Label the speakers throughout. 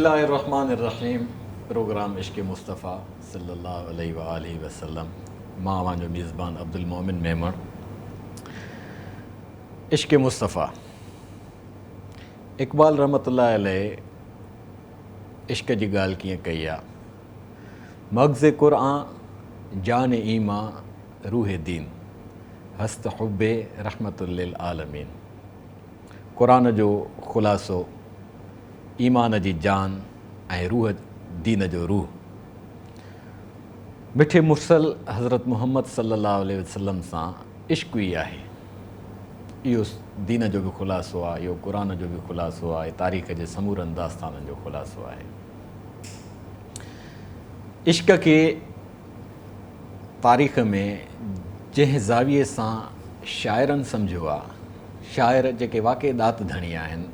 Speaker 1: बिस्मिल्लाहिर्रहमानिर्रहीम। प्रोग्राम इश्क़ मुस्तफ़ा सल्लल्लाहु अलैहि वसल्लम। मां वांजो मेज़बान अब्दुल मोमिन मेमण। इश्क़ मुस्तफ़ा इक़बाल रहमतुल्लाह अलैह इश्क़ जी ॻाल्हि कीअं कई आहे। मग़ज़ क़ुरआन जान ईमा रूह दीन हस्त हुब्बे रहमतुल लिल आलमीन। क़ुरान जो ख़ुलासो ईमान जी जान ऐं रूह दीन जो रूह। मिठे मुर्सल हज़रत मुहम्मद सल्लल्लाहु अलैहि वसल्लम सां इश्क़ ई आहे। इहो दीन जो बि ख़ुलासो आहे, इहो क़ुरान जो बि ख़ुलासो आहे, तारीख़ जे समूरनि दास्ताननि जो ख़ुलासो आहे। इश्क़ खे तारीख़ में जंहिं ज़ाविये सां शाइरनि सम्झियो आहे, शाइर जेके वाक़ई दात धणी आहिनि,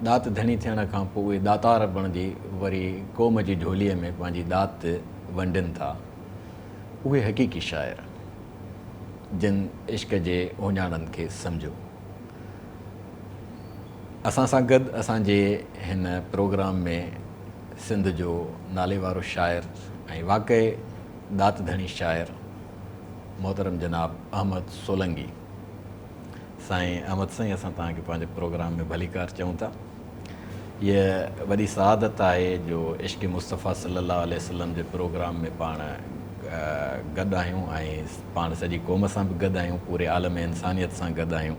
Speaker 1: दात धणी थियण खां पोइ उहे दातार बणिजी वरी क़ौम जी झोलीअ में पंहिंजी दात वंडनि था, उहे हक़ीक़ी शाइर जिन इश्क़ जे ओञाणनि खे सम्झो। असां सां गॾु असांजे हिन प्रोग्राम में सिंध जो नाले वारो शाइर ऐं वाक़ई दात धणी शाइर मोहतरम जनाब अहमद सोलंगी। साईं अहमद साईं, असां तव्हांखे पंहिंजे प्रोग्राम में भलीकार चऊं था। हीअ वॾी सआदत आहे जो इश्क़ मुस्तफ़ा सल्लल्लाहु अलैहि वसल्लम जे प्रोग्राम में पाण गॾु आहियूं ऐं पाण सॼी क़ौम सां बि गॾु आहियूं, पूरे आलम इंसानियत सां गॾु आहियूं।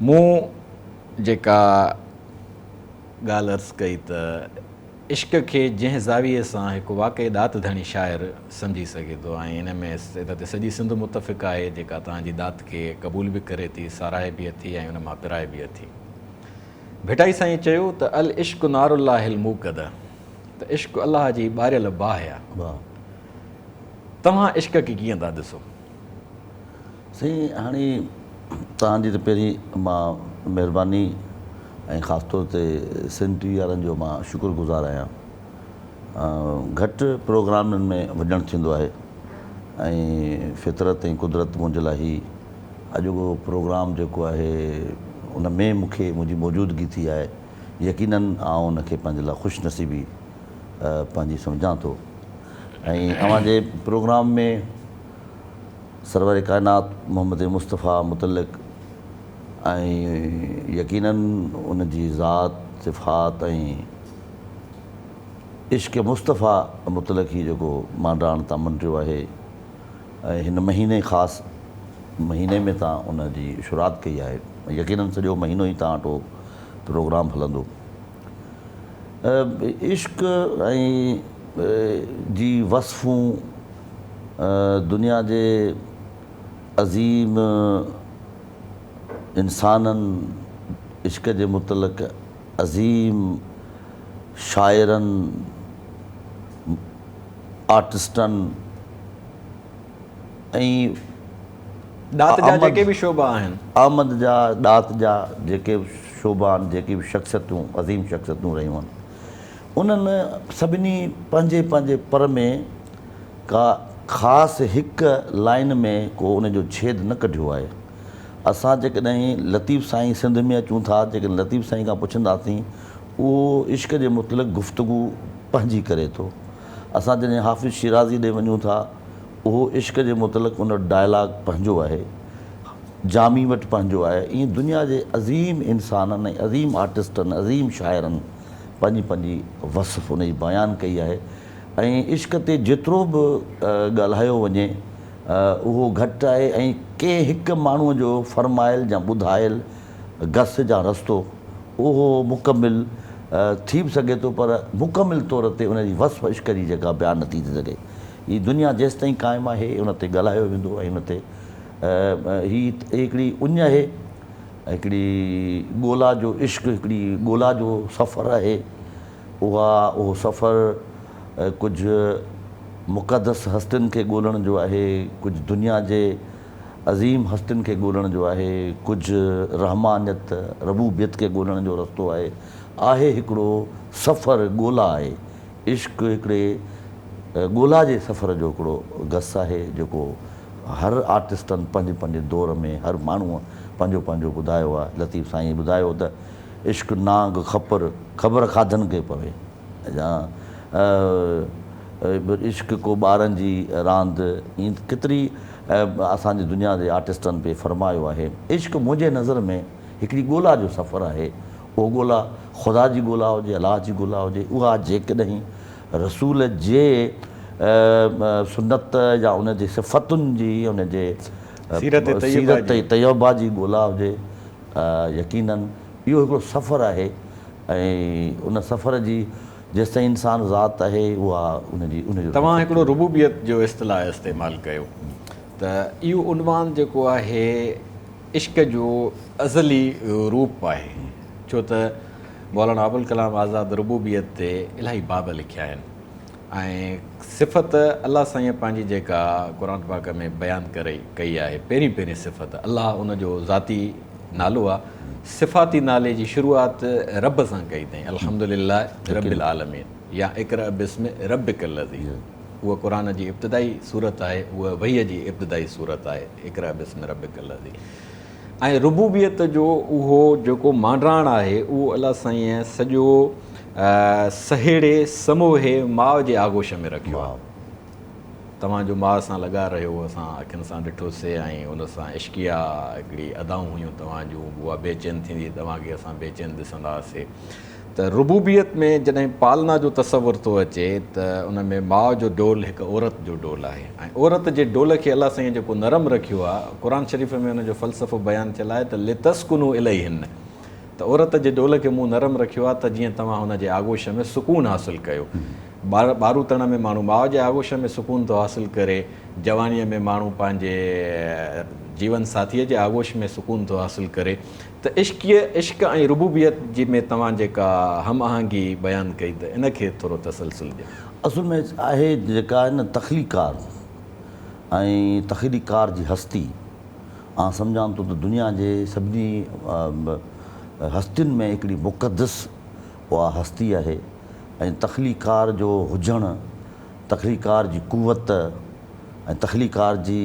Speaker 1: मूं जेका ॻाल्हि अर्ज़ु कई त इश्क़ खे जंहिं ज़ाविये सां हिकु वाक़ई दात धणी शाइर सम्झी सघे थो, ऐं इन में ते सॼी सिंध मुतफ़िक़ आहे जेका तव्हांजी दात खे क़बूल बि करे थी, साराहे बि अथी ऐं उन मां पिराए बि अथी। भिटाई साईं चयो त अल इश्क़ नारुल्लाहिल मूक़द, त इश्क़ अलाह जी ॿारियल बाहि आहे। तव्हां इश्क़ खे कीअं था ॾिसो?
Speaker 2: साईं, हाणे तव्हांजी त पहिरीं मां महिरबानी ऐं ख़ासि तौर ते सिंध टी वी वारनि जो मां शुक्रगुज़ार आहियां। घटि प्रोग्रामनि में वञणु थींदो आहे ऐं फितरत ऐं कुदरत मुंहिंजे लाइ ही अॼोको प्रोग्राम जेको आहे उन में मूंखे मुंहिंजी मौजूदगी थी आहे। यकीननि आउं उनखे पंहिंजे लाइ ख़ुशनसीबी पंहिंजी सम्झां थो। ऐं अव्हांजे प्रोग्राम में सरवर काइनात मोहम्मद मुस्तफ़ा मुतलिक़ ऐं यकीननि उन जी ज़ात सिफ़ात ऐं इश्क़ मुस्तफ़ा मुतलिक़ ही जेको मां ॼाण था मंडियो आहे, ऐं हिन महीने ख़ासि महीने में तव्हां उन जी शुरूआत कई आहे। यकीननि सॼो महीनो ई तव्हां वटि प्रोग्राम हलंदो। इश्क़ ऐं जी वस्फ़ूं दुनिया जे अज़ीम इंसाननि, इश्क़ जे मुतलिक़ अज़ीम शाइरनि, आर्टिस्टनि ऐं
Speaker 1: दात जा जेके बि शोभा आहिनि,
Speaker 2: आमद जा दात जा जेके शोभा आहिनि, जेके बि शख़्सियतूं अज़ीम शख़्सियतूं रहियूं आहिनि, उन्हनि सभिनी पंहिंजे पंहिंजे पर में का ख़ासि हिकु लाइन में को उनजो छेद न कढियो आहे। असां जेकॾहिं लतीफ़ साईं सिंध में अचूं था, जेकॾहिं लतीफ़ साईं खां पुछंदासीं, उहो इश्क़ जे मुतलिक़ गुफ़्तगू पंहिंजी करे थो। असां जॾहिं हाफ़िज़ शिराज़ी ॾे वञूं था, उहो इश्क़ जे मुतलिक़ उन डायलॉग पंहिंजो आहे, जामी वटि पंहिंजो आहे। ईअं दुनिया जे अज़ीम इंसाननि ऐं अज़ीम आर्टिस्टनि, अज़ीम शाइरनि पंहिंजी पंहिंजी वसफ़ उन जी बयानु कई आहे। ऐं इश्क़ ते जेतिरो बि ॻाल्हायो वञे उहो घटि आहे। ऐं कंहिं हिकु माण्हूअ जो फ़रमायल या ॿुधायल गस जा रस्तो उहो मुकमिल थी बि सघे थो, पर मुकमिल तौर ते उन जी वसफ़ इश्क़ जी जेका बयानु नथी थी सघे। हीअ दुनिया जेसि ताईं क़ाइमु आहे उन ते ॻाल्हायो वेंदो ऐं उन ते हीअ हिकिड़ी उञ आहे, हिकिड़ी ॻोल्हा जो इश्क़, हिकिड़ी ॻोल्हा जो सफ़रु आहे। उहो सफ़रु कुझु मुक़दस हस्तियुनि खे ॻोल्हण जो आहे, कुझु दुनिया जे अज़ीम हस्तियुनि खे ॻोल्हण जो आहे, कुझु रहमानियत रबूबियत खे ॻोल्हण जो रस्तो आहे हिकिड़ो सफ़रु ॻोल्हा आहे। इश्क़ हिकिड़े ॻोल्हा जे सफ़र जो हिकिड़ो गस आहे जेको हर आर्टिस्टनि पंहिंजे पंहिंजे दौर में हर माण्हूअ पंहिंजो पंहिंजो ॿुधायो आहे। लतीफ़ साईं ॿुधायो त इश्क नांग ख़बर खाधनि खे पवे या इश्क को ॿारनि जी रांदि ईअं केतिरी असांजी दुनिया जे आर्टिस्टनि पे फ़रमायो आहे। इश्क मुंहिंजे नज़र में हिकिड़ी ॻोल्हा जो सफ़रु आहे। उहो ॻोल्हा ख़ुदा जी ॻोल्हा हुजे, अलाह जी ॻोल्हा हुजे। उहा जेकॾहिं रसूल जे सुनत या उनजे सिफ़तुनि जी उनजे
Speaker 1: सीरत
Speaker 2: तय्यबा जी ॻोल्हा हुजे, यकीनन इहो हिकिड़ो सफ़रु आहे। ऐं उन सफ़र जी जेसिताईं इंसानु ज़ात आहे उहा उनजो
Speaker 1: तव्हां हिकिड़ो रुबूबियत जो इस्तिलाह इस्तेमालु कयो त इहो उनवान जेको आहे इश्क जो अज़ली रूप आहे, छो त मौलाना अबुल कलाम आज़ाद रुबूबियत ते इलाही बाब लिखिया आहिनि ऐं सिफ़त अलाह साईं पंहिंजी जेका क़ुर पाक में बयानु कई आहे, पहिरीं सिफ़त अलाह उनजो ज़ाती नालो आहे। सिफ़ाती नाले जी शुरूआति रब सां कई अथई, अल्हम्दुलिल्लाह रब्बिल आलमीन या इक़रा बिस्मि रब्बिकल लज़ी। उहा क़ुर जी इब्तिदाई सूरत आहे, उहा वहीअ जी इब्तिदाई सूरत आहे, इक़रा बिस्मि रब्बिकल लज़ी। ऐं रुबूबियत जो उहो जेको मांडराण आहे उहो अलाह साईं सॼो सहेड़े समूहे माउ जे आगोश में रखियो आहे। तव्हांजो माउ सां लॻा रहियो, असां अखियुनि सां ॾिठोसीं ऐं उन सां इश्किया हिकिड़ी अदाऊं हुयूं तव्हांजूं, उहा बेचैन थींदी, तव्हांखे असां बेचैन ॾिसंदा हुआसीं। त रुबूबियत में जॾहिं पालना जो तसवुरु थो अचे त उन में माउ जो डोल हिकु औरत जो डोल आहे ऐं औरत जे डोल खे अलाह साईं जेको नरम रखियो आहे, क़ुर शरीफ़ में हुनजो फ़लसफ़ो बयानु थियल आहे त लितस्कुनू इलैहिन, त औरत जे डोल खे मूं नरम रखियो आहे त जीअं तव्हां हुनजे आगोश में सुकून हासिलु कयो। बारूतण में माण्हू माउ जे आगोश में सुकून थो हासिलु करे, जवानीअ में माण्हू पंहिंजे जीवन साथीअ जे आगोश में सुकून थो हासिलु करे। त इश्क ऐं रुबूबियत जी में तव्हां जेका हम आहंगी बयानु कई त इनखे थोरो तसलसुल ॾियो।
Speaker 2: असुल में आहे जेका आहे न तख़लीकार ऐं तख़लीकार जी हस्ती। आउं सम्झां थो त दुनिया जे सभिनी हस्तियुनि में हिकिड़ी मुक़दस उहा हस्ती आहे ऐं तख़लीकार जो हुजणु, तख़लीकार जी कुवत ऐं तख़लीकार जी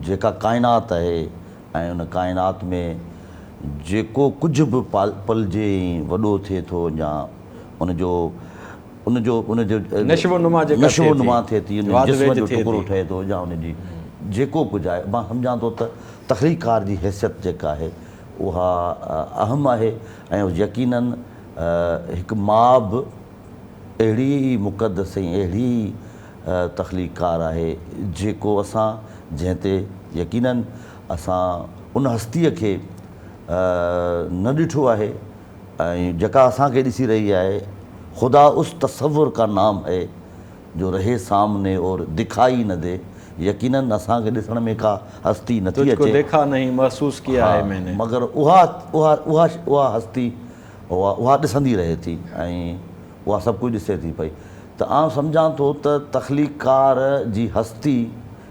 Speaker 2: जेका काइनात आहे ऐं उन काइनात में जेको कुझु बि पलजे वॾो थिए थो या उनजो
Speaker 1: नशोनुमा
Speaker 2: थिए थी, जिस्म जो टुकड़ो ठहे थो या उनजी जेको कुझु आहे, मां सम्झां थो त तख़लीकार जी हैसियत जेका आहे उहा अहम आहे। ऐं यकीनन हिकु माउ बि अहिड़ी ई मुक़दस ऐं अहिड़ी तख़लीकार आहे जेको असां जंहिं ते यकीनन असां उन हस्तीअ खे न ॾिठो आहे ऐं जेका असांखे ॾिसी रही आहे। ख़ुदा उस तसव्वुर का नाम है जो रहे सामने और दिखाई न दे। यकीनन असांखे ॾिसण में का हस्ती नथी अचे,
Speaker 1: देखा नहीं महसूस किया है मैंने,
Speaker 2: मगर उहा हस्ती उहा ॾिसंदी रहे थी ऐं उहा सभु कुझु ॾिसे थी पई। त आउं सम्झां थो त तख़लीकार जी हस्ती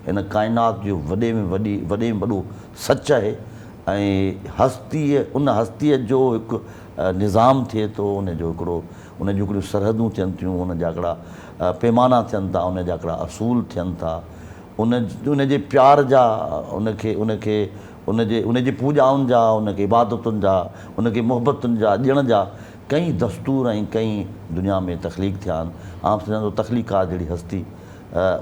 Speaker 2: हिन काइनात जो वॾे में वॾो सच आहे ऐं उन हस्तीअ जो हिकु निज़ाम थिए थो, उनजो हिकिड़ियूं सरहदूं थियनि थियूं, उनजा हिकिड़ा पैमाना थियनि था, उनजा हिकिड़ा असूल थियनि था, उनजे प्यार जा उनजे पूॼाउनि जा, उनखे इबादतुनि जा, उनखे मुहबतुनि जा, ॾियण जा कई दस्तूर ऐं कई दुनिया में तख़लीक़ थिया आहिनि। आउं सम्झां थो तख़लीकार जहिड़ी हस्ती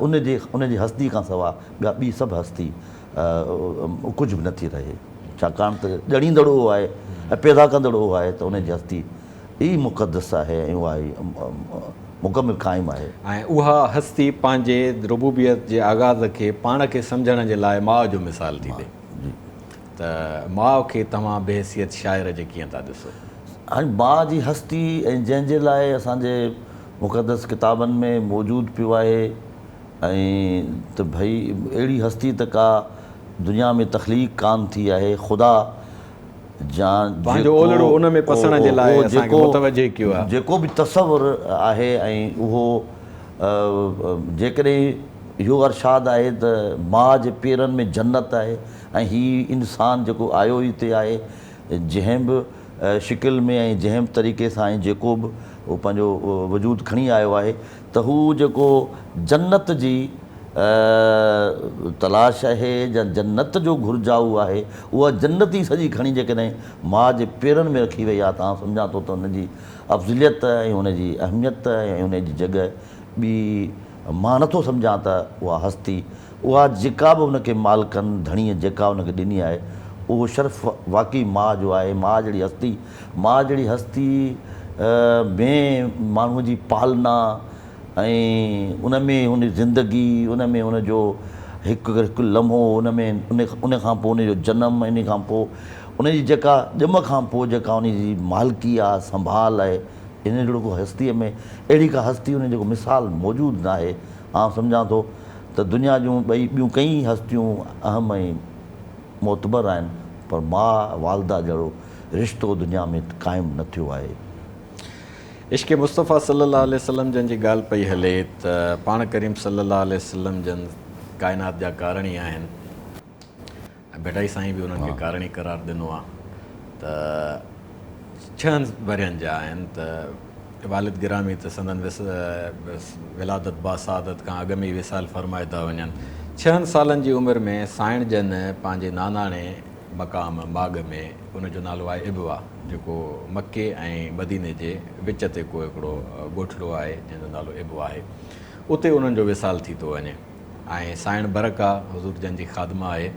Speaker 2: उनजी हस्ती खां सवाइ ॿिया ॿी सभु हस्ती कुझु बि नथी रहे, छाकाणि त ॼणींदड़ो आहे ऐं पैदा कंदड़ो आहे त उनजी हस्ती ई मुक़दस आहे ऐं उहा ई मुकमिल क़ाइमु आहे।
Speaker 1: ऐं उहा हस्ती पंहिंजे रुबूबियत जे आगाज़ खे पाण खे सम्झण जे लाइ माउ जो मिसाल थी ॾे। त माउ खे तव्हां बेहसियत शाइर जे कीअं था ॾिसो?
Speaker 2: हाणे माउ जी हस्ती ऐं जंहिंजे लाइ असांजे मुक़दस किताबनि में मौजूदु पियो आहे ऐं त भई अहिड़ी हस्ती त का दुनिया में तख़लीक़ कान थी आहे। ख़ुदा जेको बि तसवुरु आहे ऐं उहो जेकॾहिं इहो अर्शाद आहे त माउ जे पेरनि में जन्नत आहे ऐं हीउ इंसानु जेको आयो ई हिते आहे जंहिं बि शिकिल में ऐं जंहिं बि तरीक़े सां ऐं जेको बि उहो पंहिंजो वजूद खणी आयो आहे त हू जेको जन्नत जी तलाश आहे या जन्नत जो घुरिजाऊ आहे, उहा जन्नत ई सॼी खणी जेकॾहिं माउ जे पेरनि में रखी वई आहे, तव्हां सम्झा थो त हुनजी अफ़ज़लियत ऐं हुनजी अहमियत ऐं हुनजी जॻह ॿी मां नथो सम्झां त उहा हस्ती, उहा जेका बि हुनखे मालिकनि धणीअ जेका हुनखे ॾिनी आहे, उहो शर्फ़ वाक़ई माउ जो आहे। माउ जहिड़ी हस्ती में माण्हूअ जी पालना ऐं उन में हुन ज़िंदगी, उन में हुनजो हिकु हिकु लम्हो, उन खां पोइ उनजो जनमु, इन खां पोइ उनजी जेका ॼम खां पोइ जेका उनजी मालिकी आहे, संभाल आहे, इन जहिड़ो को हस्तीअ में अहिड़ी का हस्ती उन जेको मिसाल मौजूदु न आहे। आउं सम्झां थो त दुनिया जूं ॿियूं कई हस्तियूं अहम ऐं मोतबर आहिनि, पर माउ वालदा जहिड़ो रिश्तो दुनिया में क़ाइमु न थियो आहे।
Speaker 1: इश्क़ मुस्तफ़ा सल्लल्लाहु अलैहि वसल्लम जन जी ॻाल्हि पई हले त पाण करीम सल्लल्लाहु अलैहि वसल्लम जन काइनात जा कारणी आहिनि ऐं बेटाई साईं बि उन्हनि खे कारणी करार ॾिनो आहे त 6 वरियनि जा आहिनि। त वालिद गिरामी त संदन विलादत बासादत खां अॻु में ई विसाल फरमाए था वञनि। 6 सालनि जी उमिरि में साईं जन पंहिंजे नानाणे मक़ाम बाग़ में, उनजो नालो आहे इबवा, जेको मके ऐं मदीने जे विच ते को हिकिड़ो ॻोठिलो आहे जंहिंजो नालो इबवा आहे, उते उन्हनि जो विसाल थी थो वञे। ऐं साइण बरका हुज़ूर जन जी ख़ादमा आहे,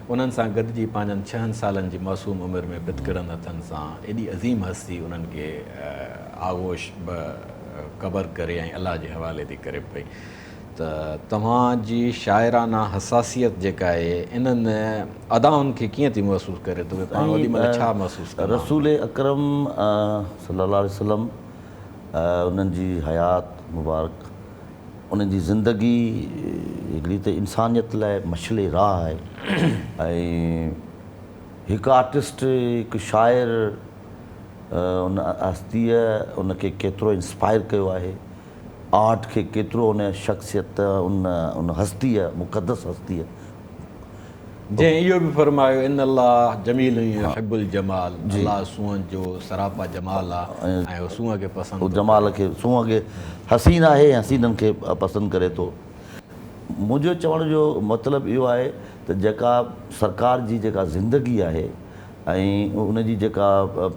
Speaker 1: उन्हनि सां गॾिजी पंहिंजनि 6 सालनि जी मासूम उमिरि में बितकिड़नि हथनि सां एॾी अज़ीम हस्ती उन्हनि खे आगोश क़बर करे ऐं अलाह जे हवाले थी करे पई। त तव्हांजी शाइराना हसासियत जेका आहे इन्हनि अदाउनि खे कीअं थी महसूसु करे थो, पाण ओॾी महिल छा महसूसु करे?
Speaker 2: रसूल अकरम सल्लल्लाहु अलैहि वसल्लम, उन्हनि जी हयात मुबारक, उन्हनि जी ज़िंदगी हिकिड़ी त इंसानियत लाइ मशले राह आहे। ऐं हिकु आर्टिस्ट, हिकु शाइर उन हस्तीअ उनखे केतिरो इंस्पायर कयो आहे, आर्ट खे केतिरो उन शख़्सियत, उन हस्तीअ, मुक़दस हस्तीअ,
Speaker 1: जंहिं इहो बि फरमायो इन अल्लाह जमील युहिब्बुल जमाल, अल्लाह सूंहं जो सरापा जमाल आहे ऐं उहो सूंहं खे पसंदि,
Speaker 2: जमाल खे, सूंहं खे हसीन आहे, हसीननि खे पसंदि करे थो। मुंहिंजो चवण जो मतिलबु इहो आहे त जेका सरकार जी जेका ज़िंदगी आहे ऐं उनजी जेका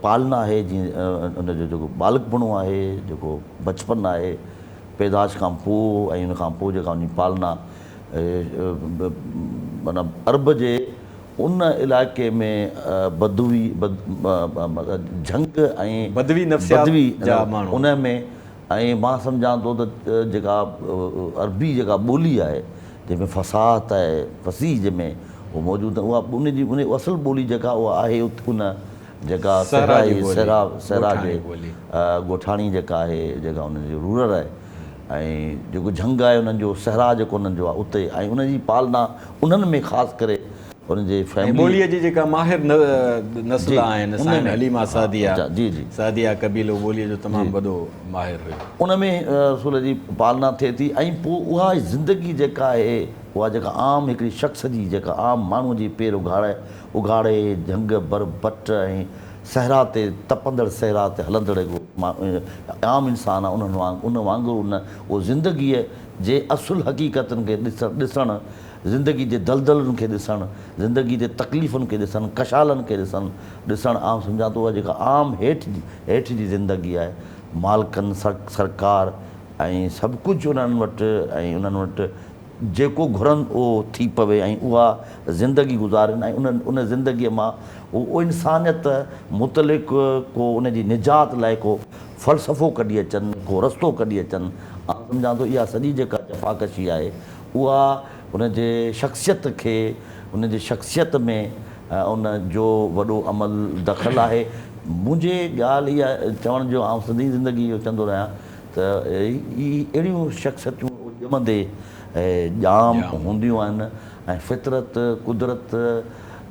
Speaker 2: पालना आहे, जीअं उनजो जेको बालकपणो आहे, जेको बचपन आहे, पैदाश खां पोइ ऐं उन खां पोइ जेका उनजी पालना, माना अरब जे उन इलाइक़े में बदवी झंग ऐं बदवी उन में, ऐं मां सम्झां थो त जेका अरबी जेका ॿोली आहे जंहिंमें फ़साहत आहे, फसीह जंहिंमें उहो मौजूदु आहे, उहा उनजी उन असुलु ॿोली जेका उहा आहे उन जेका सहरा जे ॻोठाणी जेका आहे, जेका उनजी रूरल आहे, ऐं जेको झंग आहे उन्हनि जो सहरा जेको उन्हनि जो आहे उते, ऐं उनजी पालना उन्हनि में ख़ासि करे उनजे फैमिली
Speaker 1: ॿोलीअ जी जेका माहिर नस्ल आहिनि, हलीमा सादिया, जी जी सादिया कबीलो ॿोलीअ जो तमामु वॾो माहिर हुयो, उन
Speaker 2: में रसूल जी पालना थिए थी। ऐं पोइ उहा ज़िंदगी जेका आहे, उहा जेका आम हिकिड़ी शख़्स जी, जेका आम माण्हूअ जी पेर उघाड़े झंग बरबट ऐं सहरा ते, तपंदड़ सहरा ते हलंदड़ हिकु आम इंसानु आहे, उन वांगुरु उहो ज़िंदगीअ जे असुलु हक़ीक़तनि खे ॾिसणु, ज़िंदगी जे दलदलनि खे ॾिसणु, ज़िंदगी जे तकलीफ़ुनि खे ॾिसणु, कशालनि खे ॾिसणु आउं सम्झां थो उहा जेका आम हेठि जी ज़िंदगी आहे, मालिकनि सरकार ऐं सभु कुझु उन्हनि वटि, ऐं उन्हनि वटि जेको घुरनि उहो थी पवे ऐं उहा ज़िंदगी गुज़ारनि, ऐं उन ज़िंदगीअ मां उहो इंसानियत मुतलिक़ को उनजी निजात लाइ को फ़लसफ़ो कढी अचनि, को रस्तो कढी अचनि। आउं सम्झां थो इहा सॼी जेका जफ़ाकशी आहे उहा उनजे शख़्सियत में उन जो वॾो अमल दख़ल आहे। मुंहिंजे ॻाल्हि इहा चवण जो, आउं सॼी ज़िंदगी इहो चवंदो रहियां त अहिड़ियूं शख़्सियतूं ॼमंदे ॼाम हूंदियूं आहिनि, ऐं फितरत, कुदरत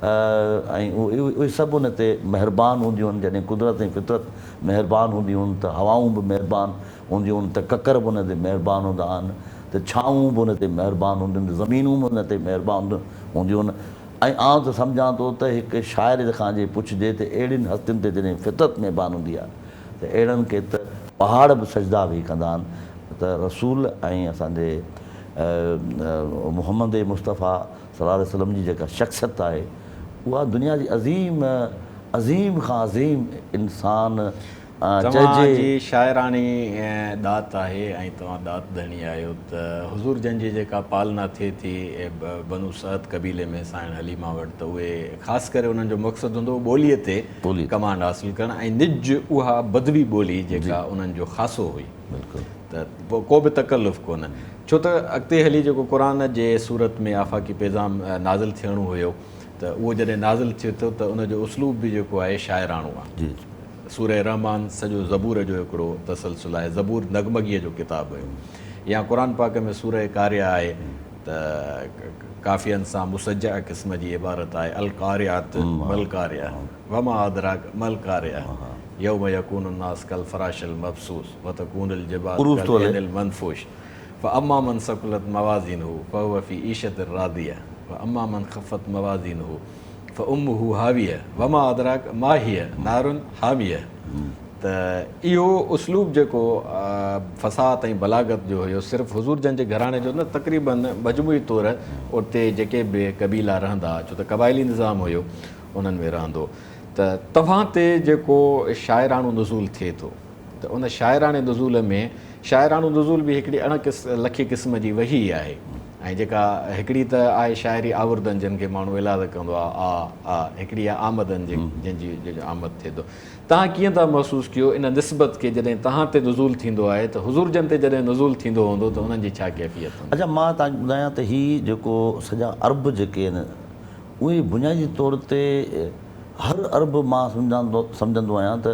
Speaker 2: ऐं उहे सभु उन ते महिरबान हूंदियूं आहिनि। जॾहिं कुदरत ऐं फितरत महिरबान हूंदियूं आहिनि त हवाऊं बि महिरबान हूंदियूं आहिनि, त ककर बि उन ते महिरबान हूंदा आहिनि, त छाऊं बि उन ते महिरबान हूंदियूं आहिनि, ज़मीनूं बि उन ते महिरबान हूंदियूं आहिनि। ऐं आउं त सम्झां थो त हिकु शाइर खां जे पुछिजे त अहिड़ियुनि हस्तियुनि ते जॾहिं फितरत महिरबान हूंदी आहे त अहिड़नि खे त पहाड़ बि सजदा बि कंदा आहिनि। त रसूल ऐं असांजे मुहम्मद मुस्तफ़ा सल्लल्लाहु अलैहि वसल्लम जी जेका शख़्सियत आहे उहा दुनिया जी अज़ीम खां अज़ीम इंसान
Speaker 1: तव्हांजी शाइरानी दात आहे ऐं तव्हां दात धणी आहियो त हुज़ूर जन जी जेका पालना थिए थी बनु सअद कबीले में साईं हलीमा वटि त उहे ख़ासि करे उन्हनि जो मक़सदु हूंदो ॿोलीअ ते कमांड हासिलु करणु ऐं निज उहा बदवी ॿोली जेका उन्हनि जो ख़ासो हुई
Speaker 2: बिल्कुलु
Speaker 1: त पोइ को बि तकल्लुफ़ कोन छो त अॻिते हली जेको क़ुर जे सूरत में आफ़ाक़ी पैज़ाम नाज़िल थियणो हुयो त उहो जॾहिं नाज़िल थिए थो त उनजो उसलूब बि जेको आहे शाइराणो आहे
Speaker 2: जी
Speaker 1: सूर रहमान सॼो ज़बूर जो हिकिड़ो तसलसुल आहे ज़बूर नगमगीअ जो किताबु हुयो या क़ुर पाक में सूर कारिया आहे त काफ़ियनि सां मुसजा क़िस्म जी इबारत आहे अल कारियात मल कारिया वमा अदराक मल कारिया यौम यकून الناس कल फराशल मबसूस व तकून अल जिबाल कल अनिल मनफूश फअम्मा मन सकुलत मवाज़िनहु फहुव फी ईशत रादिया व अम्मा मन खफ़त मवाज़िनहु फ़उम्मुहु हाविया वमा अदराक मा हिय नारुन हामिया त इहो उसलूब जेको फ़साहत ऐं बलागत जो हुयो सिर्फ़ु हुज़ूर जन जे घराणे जो न तक़रीबन मजमूई तौरु उते जेके बि क़बीला रहंदा छो त क़बाइली निज़ाम हुयो उन्हनि में रहंदो त तव्हां ते जेको शाइराणो नुज़ूल थिए थो त उन शाइराणे नुज़ूल में शाइराणो नुज़ूल बि हिकिड़ी लखी क़िस्म जी वही आहे ऐं जेका हिकिड़ी त आहे शाइरी आवरदनि जिन खे माण्हू इलाद कंदो आहे हिकिड़ी आहे आमदनि जंहिंजी आमद थिए थो तव्हां कीअं था महसूसु कयो इन निस्बत खे जॾहिं तव्हां ते नुज़ूल थींदो आहे त हुज़ूर जन ते जॾहिं नुज़ूल थींदो हूंदो त उन्हनि जी छा कैफ़ियत हूंदी?
Speaker 2: अच्छा मां तव्हांखे ॿुधायां त हीअ जेको सॼा अरब जेके आहिनि उहे बुनियादी तौर ते हर अरब मां सम्झंदो आहियां त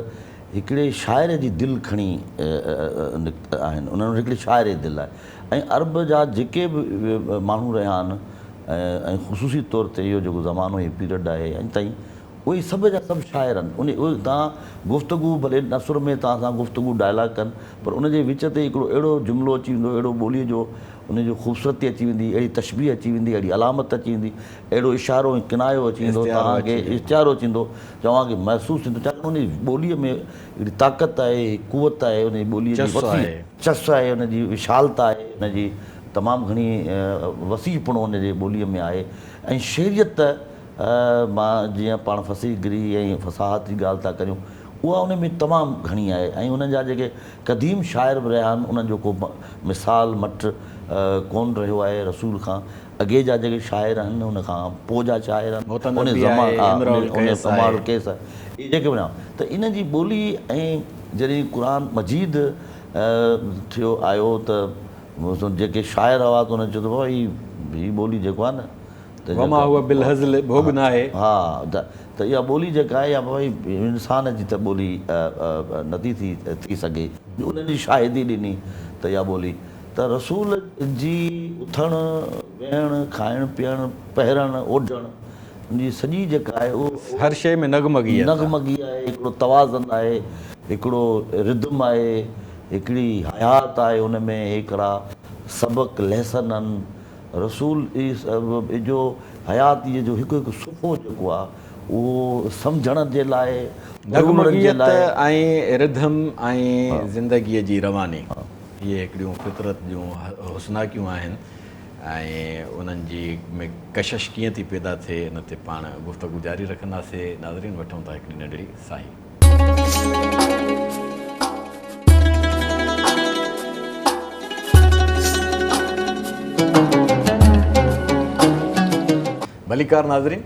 Speaker 2: हिकिड़े शाइर जी दिलि खणी आहिनि उन्हनि वटि हिकिड़ी शाइर जी दिलि आहे ऐं अरब जा जेके बि माण्हू रहिया आहिनि ऐं ख़ुशूसी तौर ते इहो जेको ज़मानो ऐं पीरियड आहे अॼु ताईं उहे सभु जा सभु शाइर आहिनि उहे तव्हां गुफ़्तगू भले नसुर में तव्हां सां गुफ़्तगू डायलॉग कनि पर उनजे विच ते हिकिड़ो अहिड़ो जुमिलो अची वेंदो अहिड़ो ॿोलीअ जो उनजो ख़ूबसूरती अची वेंदी अहिड़ी तशबीह अची वेंदी अहिड़ी अलामत अची वेंदी अहिड़ो इशारो ऐं किनायो अची वेंदो तव्हांखे इश्तिहारो अची वेंदो तव्हांखे महसूसु थींदो छाकाणि उन ॿोलीअ में हिकिड़ी ताक़त आहे कुवत आहे उन ॿोलीअ जी चस आहे उनजी विशालता आहे उनजी तमामु घणी वसीपणो उनजे ॿोलीअ में आहे ऐं शेरियत मां जीअं पाण फसीहगिरी ऐं फ़साहत जी ॻाल्हि था करियूं उहा उन में तमामु घणी आहे ऐं उन्हनि जा जेके क़दीम शाइर बि रहिया आहिनि उन्हनि जो को मिसाल मट कोन रहियो आहे रसूल खां अॻे जा जेके शाइर आहिनि उन खां पोइ जा शाइर आहिनि केस इहे जेके वञा त इन जी ॿोली ऐं जॾहिं क़ुर मजीद थियो आयो त जेके शाइर हुआ त उन्हनि चयो त भाई हीअ ॿोली जेको आहे न हा त इहा ॿोली जेका आहे या भई इंसान जी त ॿोली नथी थी सघे उन्हनि जी शाहिदी ॾिनी त इहा ॿोली त रसूल जी उथणु वेहणु खाइणु पीअणु पहिरणु ओढ़णु उनजी सॼी जेका आहे उहो
Speaker 1: हर शइ में नगमगी
Speaker 2: आहे हिकिड़ो तवाज़न आहे हिकिड़ो रिदम आहे हिकिड़ी हयात आहे उन में हिकिड़ा सबक़ लहसन आहिनि रसूल जो हयातीअ जो हिकु हिकु सुफ़ो जेको आहे उहो सम्झण जे लाइ
Speaker 1: नगमगियत ऐं रिधम ऐं ज़िंदगीअ जी रवानी इहे हिकिड़ियूं फितरत जूं हुस्नाकियूं आहिनि ऐं उन्हनि जी में कशिश कीअं थी पैदा थिए इन ते पाण गुफ़्तगू जारी रखंदासीं नाज़रीन वठूं था हिकिड़ी नंढड़ी साई भलीकार नाज़रीन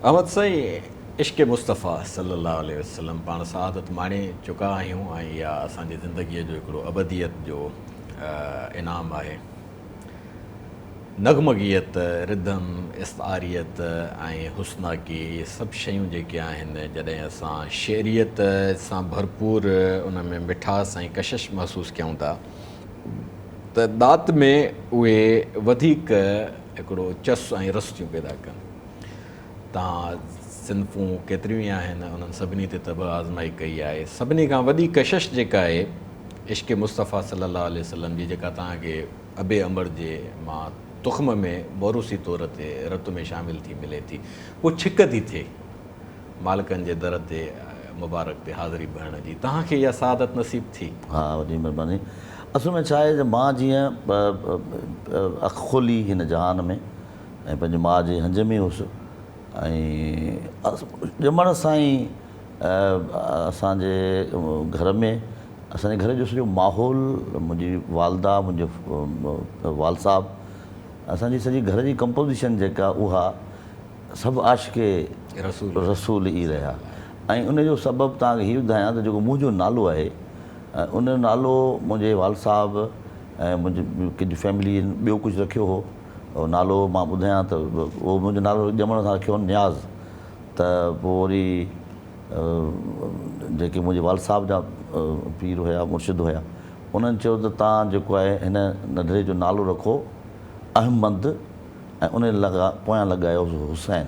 Speaker 1: अहमद साईं इश्क़ मुस्तफ़ा सल्लल्लाहु अलैहि वसल्लम पाण सआदत माणे चुका आहियूं ऐं इहा असांजी ज़िंदगीअ जो हिकिड़ो अबदियत जो इनाम आहे नगमगियत रिदम इस्तारियत ऐं हुस्नाकी इहे सभु शयूं जेके आहिनि जॾहिं असां शेरियत सां भरपूर उन में मिठास ऐं कशिश महसूसु कयूं था त दात में उहे वधीक हिकिड़ो चस ऐं रस थियूं पैदा कनि तव्हां सिंफ़ूं केतिरियूं ई आहिनि उन्हनि सभिनी ते तब आज़माई कई आहे सभिनी खां वॾी कशिश जेका आहे इश्क़ मुस्तफ़ा सल्लल्लाहु अलैहि वसल्लम जी जेका तव्हांखे अबे अमर जे मां तुख़्म में मौरूसी तौर ते रत में शामिलु थी मिले थी पोइ छिक थी थिए मालिकनि जे दर ते मुबारक ते हाज़िरी भरण जी तव्हांखे इहा सआदत नसीब थी?
Speaker 2: हा वॾी महिरबानी असल में छा आहे त मां जीअं अखि खोली हिन जहान में ऐं पंहिंजी माउ जे हंज में हुउसि ऐं ॼमण सां ई असांजे घर में असांजे घर जो सॼो माहौल, मुंहिंजी वालदा, मुंहिंजो वाल साहब, असांजी सॼी घर जी कंपोज़िशन जेका उहा सभु आशिक़े रसूल ई रहिया। ऐं उनजो सबबु तव्हांखे हीअ ॿुधायां त जेको मुंहिंजो नालो आहे उन नालो मुंहिंजे वाल साहब ऐं मुंहिंजी कंहिंजी फैमिली ॿियो कुझु रखियो हो। नालो मां ॿुधायां त उहो मुंहिंजो नालो ॼमण सां रखियो नियाज़। त पोइ वरी जेके मुंहिंजे वाल साहब जा पीर हुया, मुर्शिद हुया, उन्हनि चयो त तव्हां जेको आहे हिन नंढड़े जो नालो रखो अहमद ऐं उन पोयां लॻायो हुसैन।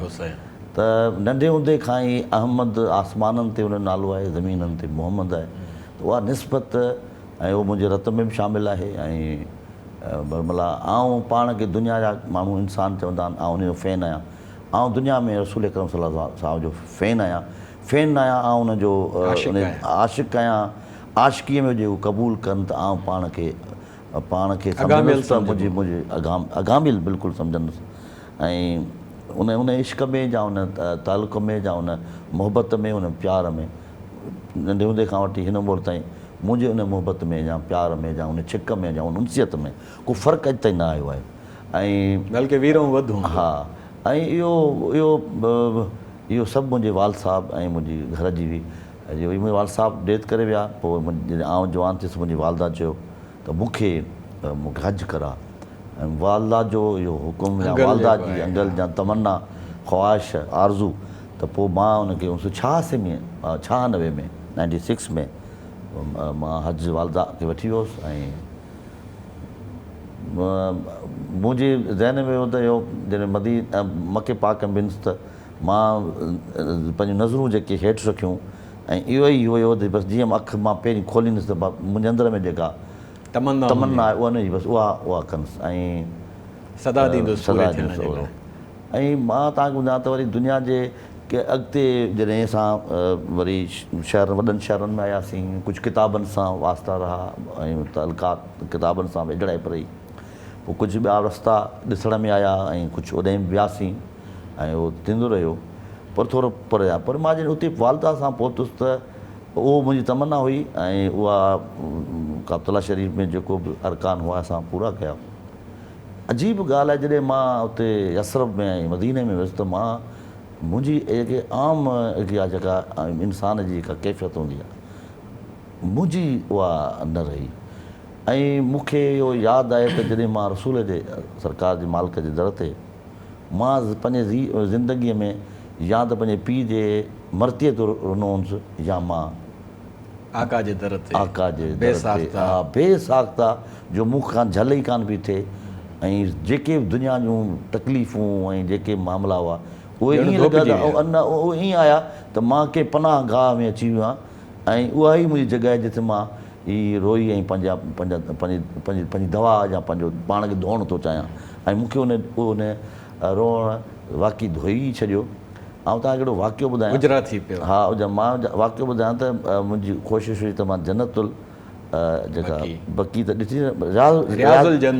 Speaker 2: त नंढे हूंदे खां ई अहमद आसमाननि ते उन नालो आहे, ज़मीननि ते मोहम्मद आहे। त उहा निस्बत ऐं उहो मुंहिंजे रत में बि शामिलु आहे। ऐं बरमला आउं पाण खे दुनिया जा माण्हू इंसान चवंदा आहिनि, आउं उनजो फ़ैन आहियां। आउं दुनिया में रसूल अकरम सल्लल्लाहु अलैहि वसल्लम जो फ़ैन आहियां। फ़ैन न आहियां, आउं उनजो आशिक़ु आहियां। आशिक़ीअ में जेको क़बूलु कनि त आउं पाण खे सम्झंदुसि त मुंहिंजी अगामिल बिल्कुलु सम्झंदुसि। ऐं उन इश्क में या उन तालुक़ में या उन मोहबत में, उन प्यार में, नंढे हूंदे खां वठी हिन उमिरि ताईं मुंहिंजे उन मोहबत में या प्यार में या उन छिक में या उन उनसियत में को फ़र्क़ु अॼु ताईं न आयो आहे। ऐं
Speaker 1: बल्कि वीरों वधूं।
Speaker 2: हा, ऐं इहो सभु मुंहिंजे वाल साहब ऐं मुंहिंजी घर जी बि मुंहिंजे वाल साहब डेथ करे विया। पोइ जॾहिं आउं जवान थियुसि, मुंहिंजी वालदा चयो त मूंखे हज करा। ऐं वालदा जो इहो हुकुम या वालदा जी अंगल या तमन्ना, ख़्वाहिश, आरज़ू, त पोइ मां उनखे 1996 में 96 में मां हज वालदा खे वठी वियुसि। ऐं मुंहिंजे ज़हन में हुयो त इहो जॾहिं मके पाक में वियुसि त मां पंहिंजूं नज़रूं जेके हेठि रखियूं ऐं इहो ई हुयो त बसि जीअं अखि मां पहिरीं खोलींदुसि त मुंहिंजे अंदर में जेका तमन्ना आहे उहा बसि उहा कंदुसि ऐं
Speaker 1: सदा ॾींदुसि।
Speaker 2: ऐं मां तव्हांखे ॿुधायां त वरी दुनिया जे के अॻिते जॾहिं असां वरी वॾनि शहरनि में आयासीं, कुझु किताबनि सां वास्ता रहा ऐं तलकात किताबनि सां वेझड़ाई पई। पोइ कुझु ॿिया रस्ता ॾिसण में आया ऐं कुझु उॾे बि वियासीं ऐं उहो थींदो रहियो। पर थोरो परे आहे। पर मां जॾहिं उते वालदा सां पहुतुसि त उहो मुंहिंजी तमन्ना हुई ऐं उहा काबतुल्ला शरीफ़ में जेको बि अरकान हुआ असां पूरा कया। अजीब ॻाल्हि आहे, जॾहिं मां उते यसरफ में ऐं मदीने में वियुसि त मां मुंहिंजी जेके आम इहा जेका इंसान जी जेका कैफ़ियत हूंदी आहे मुंहिंजी उहा न रही। ऐं मूंखे इहो यादि आहे त जॾहिं मां रसूल जे सरकार जे मालिक जे दर ते मां पंहिंजे ज़िंदगीअ में या त पंहिंजे पीउ जे मरतीअ ते रुनो हुउसि या मां
Speaker 1: आका जे दर ते
Speaker 2: बेसाख्ता जो मुख खां झल ई कान पई थिए। ऐं जेके बि दुनिया जूं तकलीफ़ूं ऐं जेके मामला हुआ उहे ईअं लॻा उहे ईअं आया त मां कंहिं पनाह गाह में अची वियो आहियां। ऐं उहा ई मुंहिंजी जॻह जिते मां हीअ रोई ऐं पंहिंजी दवा या पंहिंजो पाण खे धोअणु थो चाहियां। ऐं मूंखे उन रोअणु वाक़ई धोई छॾियो। ऐं तव्हांखे हिकिड़ो वाक़ियो ॿुधायां।
Speaker 1: गुजरात थी पियो।
Speaker 2: हा, मां वाक़ियो ॿुधायां त मुंहिंजी कोशिशि हुई त मां जन्नतुल जेका बकी त ॾिठी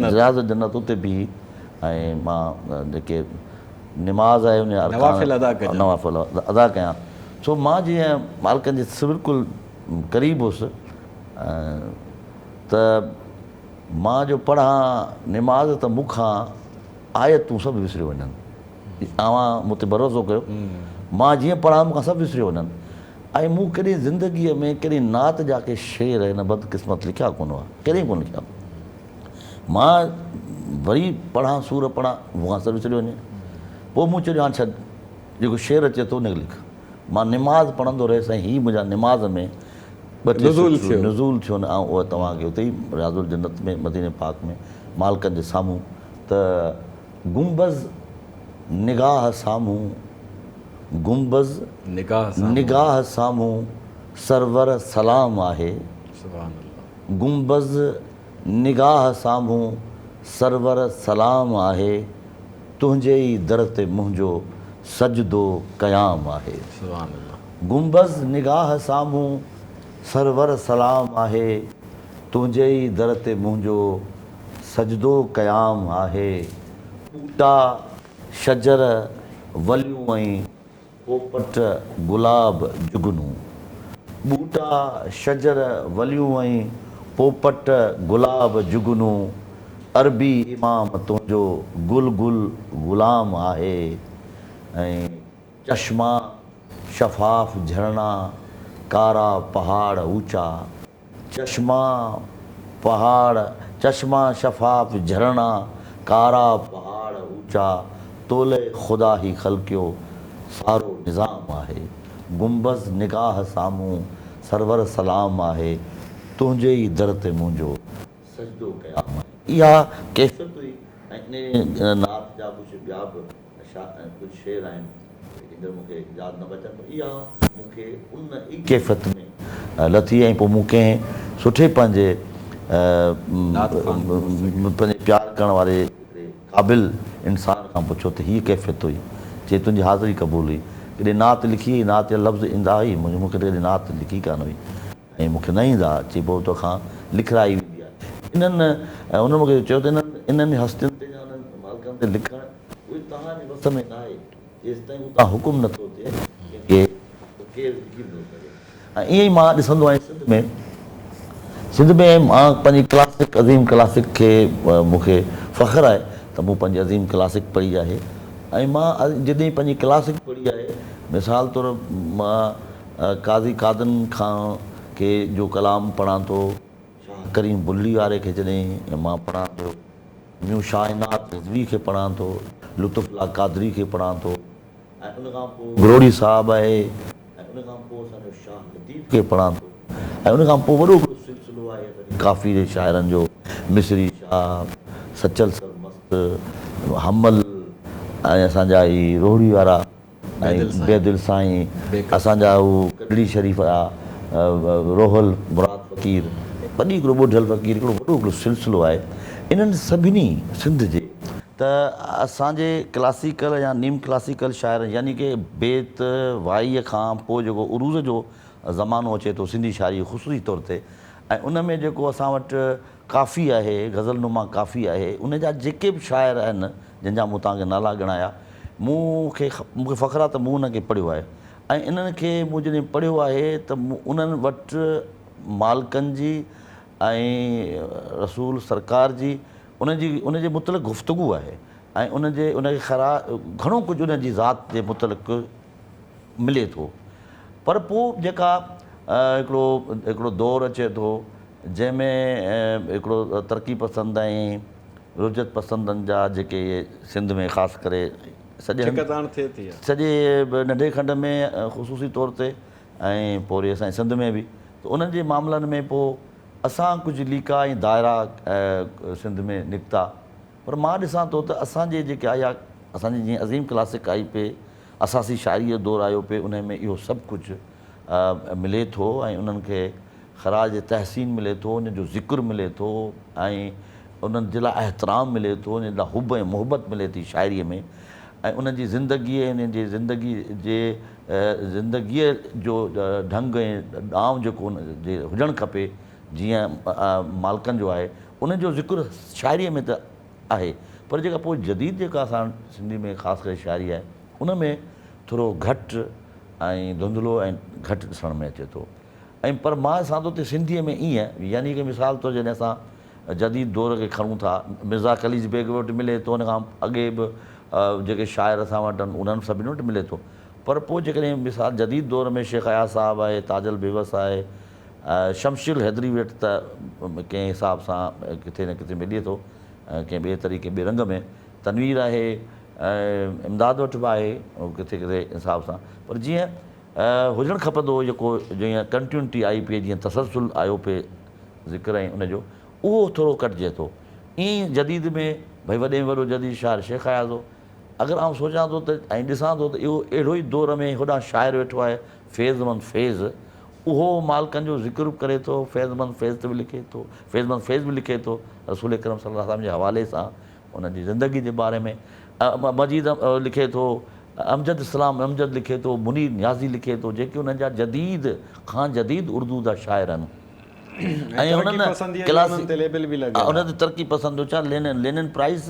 Speaker 2: रियाज़ुल जन्नत उते बि ऐं मां जेके निमाज़ आहे उन नवाफ़िल अदा कयां। छो मां जीअं मालिकनि जे बिल्कुलु क़रीब हुउसि त मां जो पढ़ां निमाज़ त मूंखां आयतूं सभु विसरी वञनि। तव्हां मूं ते भरोसो कयो, मां जीअं पढ़ां मूंखां सभु विसरी वञनि। ऐं मूं कॾहिं ज़िंदगीअ में कॾहिं नात जा के शेर हिन बदकिस्मत लिखिया कोन हुआ, कॾहिं कोन लिखिया। मां वरी पढ़ां सूर पढ़ां मूंखां सभु विसरी वञे। पोइ मूं चयो हाणे छॾ, जेको शेर अचे थो उनखे लिख। मां निमाज़ पढ़ंदो रहियुसि ऐं हीअ मुंहिंजा निमाज़ में नुज़ूल थियो न। ऐं उहा तव्हांखे उते ई रियाज़ुल जन्नत में मदीने पाक में मालिकनि जे साम्हूं त गुंबज़ निगाह साम्हूं, गुंबज़ निगाह साम्हूं सरवर सलाम आहे। गुंबज़ निगाह साम्हूं सरवर सलाम आहे। तुंहिंजे ई दर ते मुंहिंजो सजदो क़याम आहे। गुंबज़ निगाह साम्हूं सरवर सलाम आहे। तुंहिंजे ई दर ते मुंहिंजो सजदो क़याम आहे। ॿूटा शजर वलियूं ऐं पोपट गुलाब जुगनूं। ॿूटा शजर वलियूं ऐं पोपट गुलाब जुगनूं। अरबी इमाम तुंहिंजो गुल गुल ग़ुलाम आहे। ऐं चश्मा शफ़ाफ़ झरणा कारा पहाड़ ऊचा। चश्मा शफ़ाफ़ झरणा कारा पहाड़ ऊचा। तोले ख़ुदा ही ख़लक़ियो सारो निज़ाम आहे। गुंबज़ निगाह साम्हूं सरवर सलाम आहे। तुंहिंजे ई दर ते मुंहिंजो सजदो क़याम आहे। इहा कैफ़ियत हुई। ऐं इन नात जा कुझु ॿिया बि कुझु शेर आहिनि हींअर मूंखे यादि न बचनि, पर इहा मूंखे उन ई कैफ़ियत में लथी। ऐं पोइ मूं कंहिं सुठे पंहिंजे प्यार करण वारे क़ाबिल इंसान खां पुछो त हीअ कैफ़ियत हुई। चए तुंहिंजी हाज़िरी क़बूल हुई। कॾहिं नात लिखी, नात जा लफ़्ज़ ईंदा हुई, मूंखे त कॾहिं नात लिखी कान हुई ऐं मूंखे न ईंदा। चई पोइ तोखां लिखाई वेंदी आहे। इन्हनि उन मूंखे चयो त इन्हनि हस्तियुनि ते या उन्हनि मालिकनि ते लिखणु उहे तव्हांजे वस में न आहे जेसि ताईं उतां हुकुम नथो थिए केरु लिखी नथो करे। ऐं ईअं ई मां ॾिसंदो आहियां सिंध में मां पंहिंजी क्लासिक अज़ीम क्लासिक खे मूंखे फ़ख़्रु आहे त मूं पंहिंजी अज़ीम क्लासिक पढ़ी आहे। ऐं मां जॾहिं पंहिंजी क्लासिक पढ़ी आहे, मिसाल तौरु मां काज़ी कादन खां के जो कलाम पढ़ां थो, शाह करीम बुल्ली वारे खे जॾहिं मां पढ़ां थो, म्यू शाहनात रिज़वी खे पढ़ां थो, लुत्फ़ुल्लाह क़ादरी खे पढ़ां थो, ऐं उन खां पोइ गरोड़ी साहबु आहे, ऐं उन खां पोइ असांजो शाह लतीफ़ खे पढ़ां थो, ऐं उन खां पोइ वॾो सिलसिलो आहे काफ़ी जे शाइरनि जो, मिसरी शाह, सचल सरमस्त, हमल, ऐं असांजा ई रोहड़ी वारा, ऐं बेदिल साईं, असांजा हू कॾड़ी शरीफ़ आहे, रोहल मुराद फ़क़ीर, वॾी हिकिड़ो ॿुढल फ़क़ीर, हिकिड़ो वॾो हिकिड़ो सिलसिलो आहे। इन्हनि सभिनी सिंध जे त असांजे क्लासिकल या नीम क्लासिकल शाइर यानी कि बेत वाईअ खां पोइ जेको उरूज़ जो ज़मानो अचे थो सिंधी शाइरी ख़ुसूसी तौर ते, ऐं उन में जेको असां वटि काफ़ी आहे, ग़ज़लनुमा काफ़ी आहे, उन जा जेके बि शाइर आहिनि जंहिंजा मूं तव्हांखे नाला ॻणाया, मूंखे फ़ख़्रु आहे त मूं उनखे पढ़ियो आहे। ऐं इन्हनि खे मूं जॾहिं पढ़ियो आहे त उन्हनि वटि मालिकनि जी ऐं रसूल सरकार जी उनजे मुतलिक़ गुफ़्तगू आहे, ऐं उनखे घणो कुझु उनजी ज़ात जे मुतलिक़ मिले थो। पर पोइ जेका हिकिड़ो दौरु अचे थो जंहिंमें हिकिड़ो तरक़ी पसंदि ऐं रुजत पसंदनि जा जेके सिंध में ख़ासि करे सॼे नंढे खंड में ख़ुसूसी तौर ते ऐं पोइ वरी असांजे सिंध में बि, त उन्हनि जे मामलनि में पोइ असां कुझु लीका ऐं दायरा सिंध में निकिता। पर मां ॾिसां थो त असांजे जेके आया, असांजी जीअं अज़ीम क्लासिक आई पे, असासी शाइरी जो दौरु आयो पे, उन में इहो सभु कुझु मिले थो, ऐं उन्हनि खे ख़राज तहसीन मिले थो, उनजो ज़िक्र मिले थो, ऐं उन्हनि जे लाइ एहतराम मिले थो, उन लाइ हुब ऐं मोहबत मिले थी शाइरीअ में, ऐं उन्हनि जी ज़िंदगीअ उन जी ज़िंदगीअ जो ढंग ऐं ॾांव जेको उन जे हुजणु खपे जीअं मालिकनि जो आहे, उनजो ज़िक्र शाइरीअ में त आहे। पर जेका पोइ जदीद जेका असां सिंधी में ख़ासि करे शाइरी आहे, उन में थोरो घटि ऐं धुंधलो ऐं घटि ॾिसण में अचे थो। ऐं पर मां ॾिसां थो त सिंधीअ में ईअं, यानी कि मिसाल तौरु जॾहिं असां जदीद दौर खे खणूं था, मिर्ज़ा ख़लीज बेग वटि मिले थो, उन खां अॻे बि जेके शाइर असां वटि आहिनि उन्हनि सभिनी वटि मिले थो। पर पोइ जेकॾहिं मिसाल जदीद दौर में शेख अयाज़ साहिबु आहे, ताजल बेवस आहे, शमशिल हैदरी वटि त कंहिं हिसाब सां किथे न किथे मिले थो, कंहिं ॿिए तरीक़े ॿिए रंग में, तनवीर आहे, इमदाद वटि बि आहे किथे किथे हिसाब सां। पर जीअं हुजणु खपंदो हो जेको जीअं कंटिन्यूटी आई पई, जीअं तसलसुल आयो पिए ज़िक्र ऐं उनजो, उहो थोरो कटिजे थो। ईअं जदीद में भई वॾे में वॾो जदीद शाइर शेख अयाज़ हो। अगरि आउं सोचां थो त ऐं ॾिसां थो त इहो अहिड़ो ई दौर में होॾां शाइर वेठो आहे फैज़मंद फैज़, उहो मालिकनि जो ज़िक्र बि करे थो, फैज़मंद फैज़ ते बि लिखे थो, फैज़मंद फैज़ बि लिखे थो रसूल अकरम सल्लल्लाहु अलैहि वसल्लम जे हवाले सां उनजी ज़िंदगी जे बारे में। मजीद लिखे थो, अमजद इस्लाम अमजद लिखे थो, मुनीर न्याज़ी लिखे थो, जेके उन्हनि जा जदीद खां जदीद उर्दू जा शाइर आहिनि। ऐं उन्हनि क्लासिक उन ते तरक़ी पसंदि छा लेनिन प्राइज़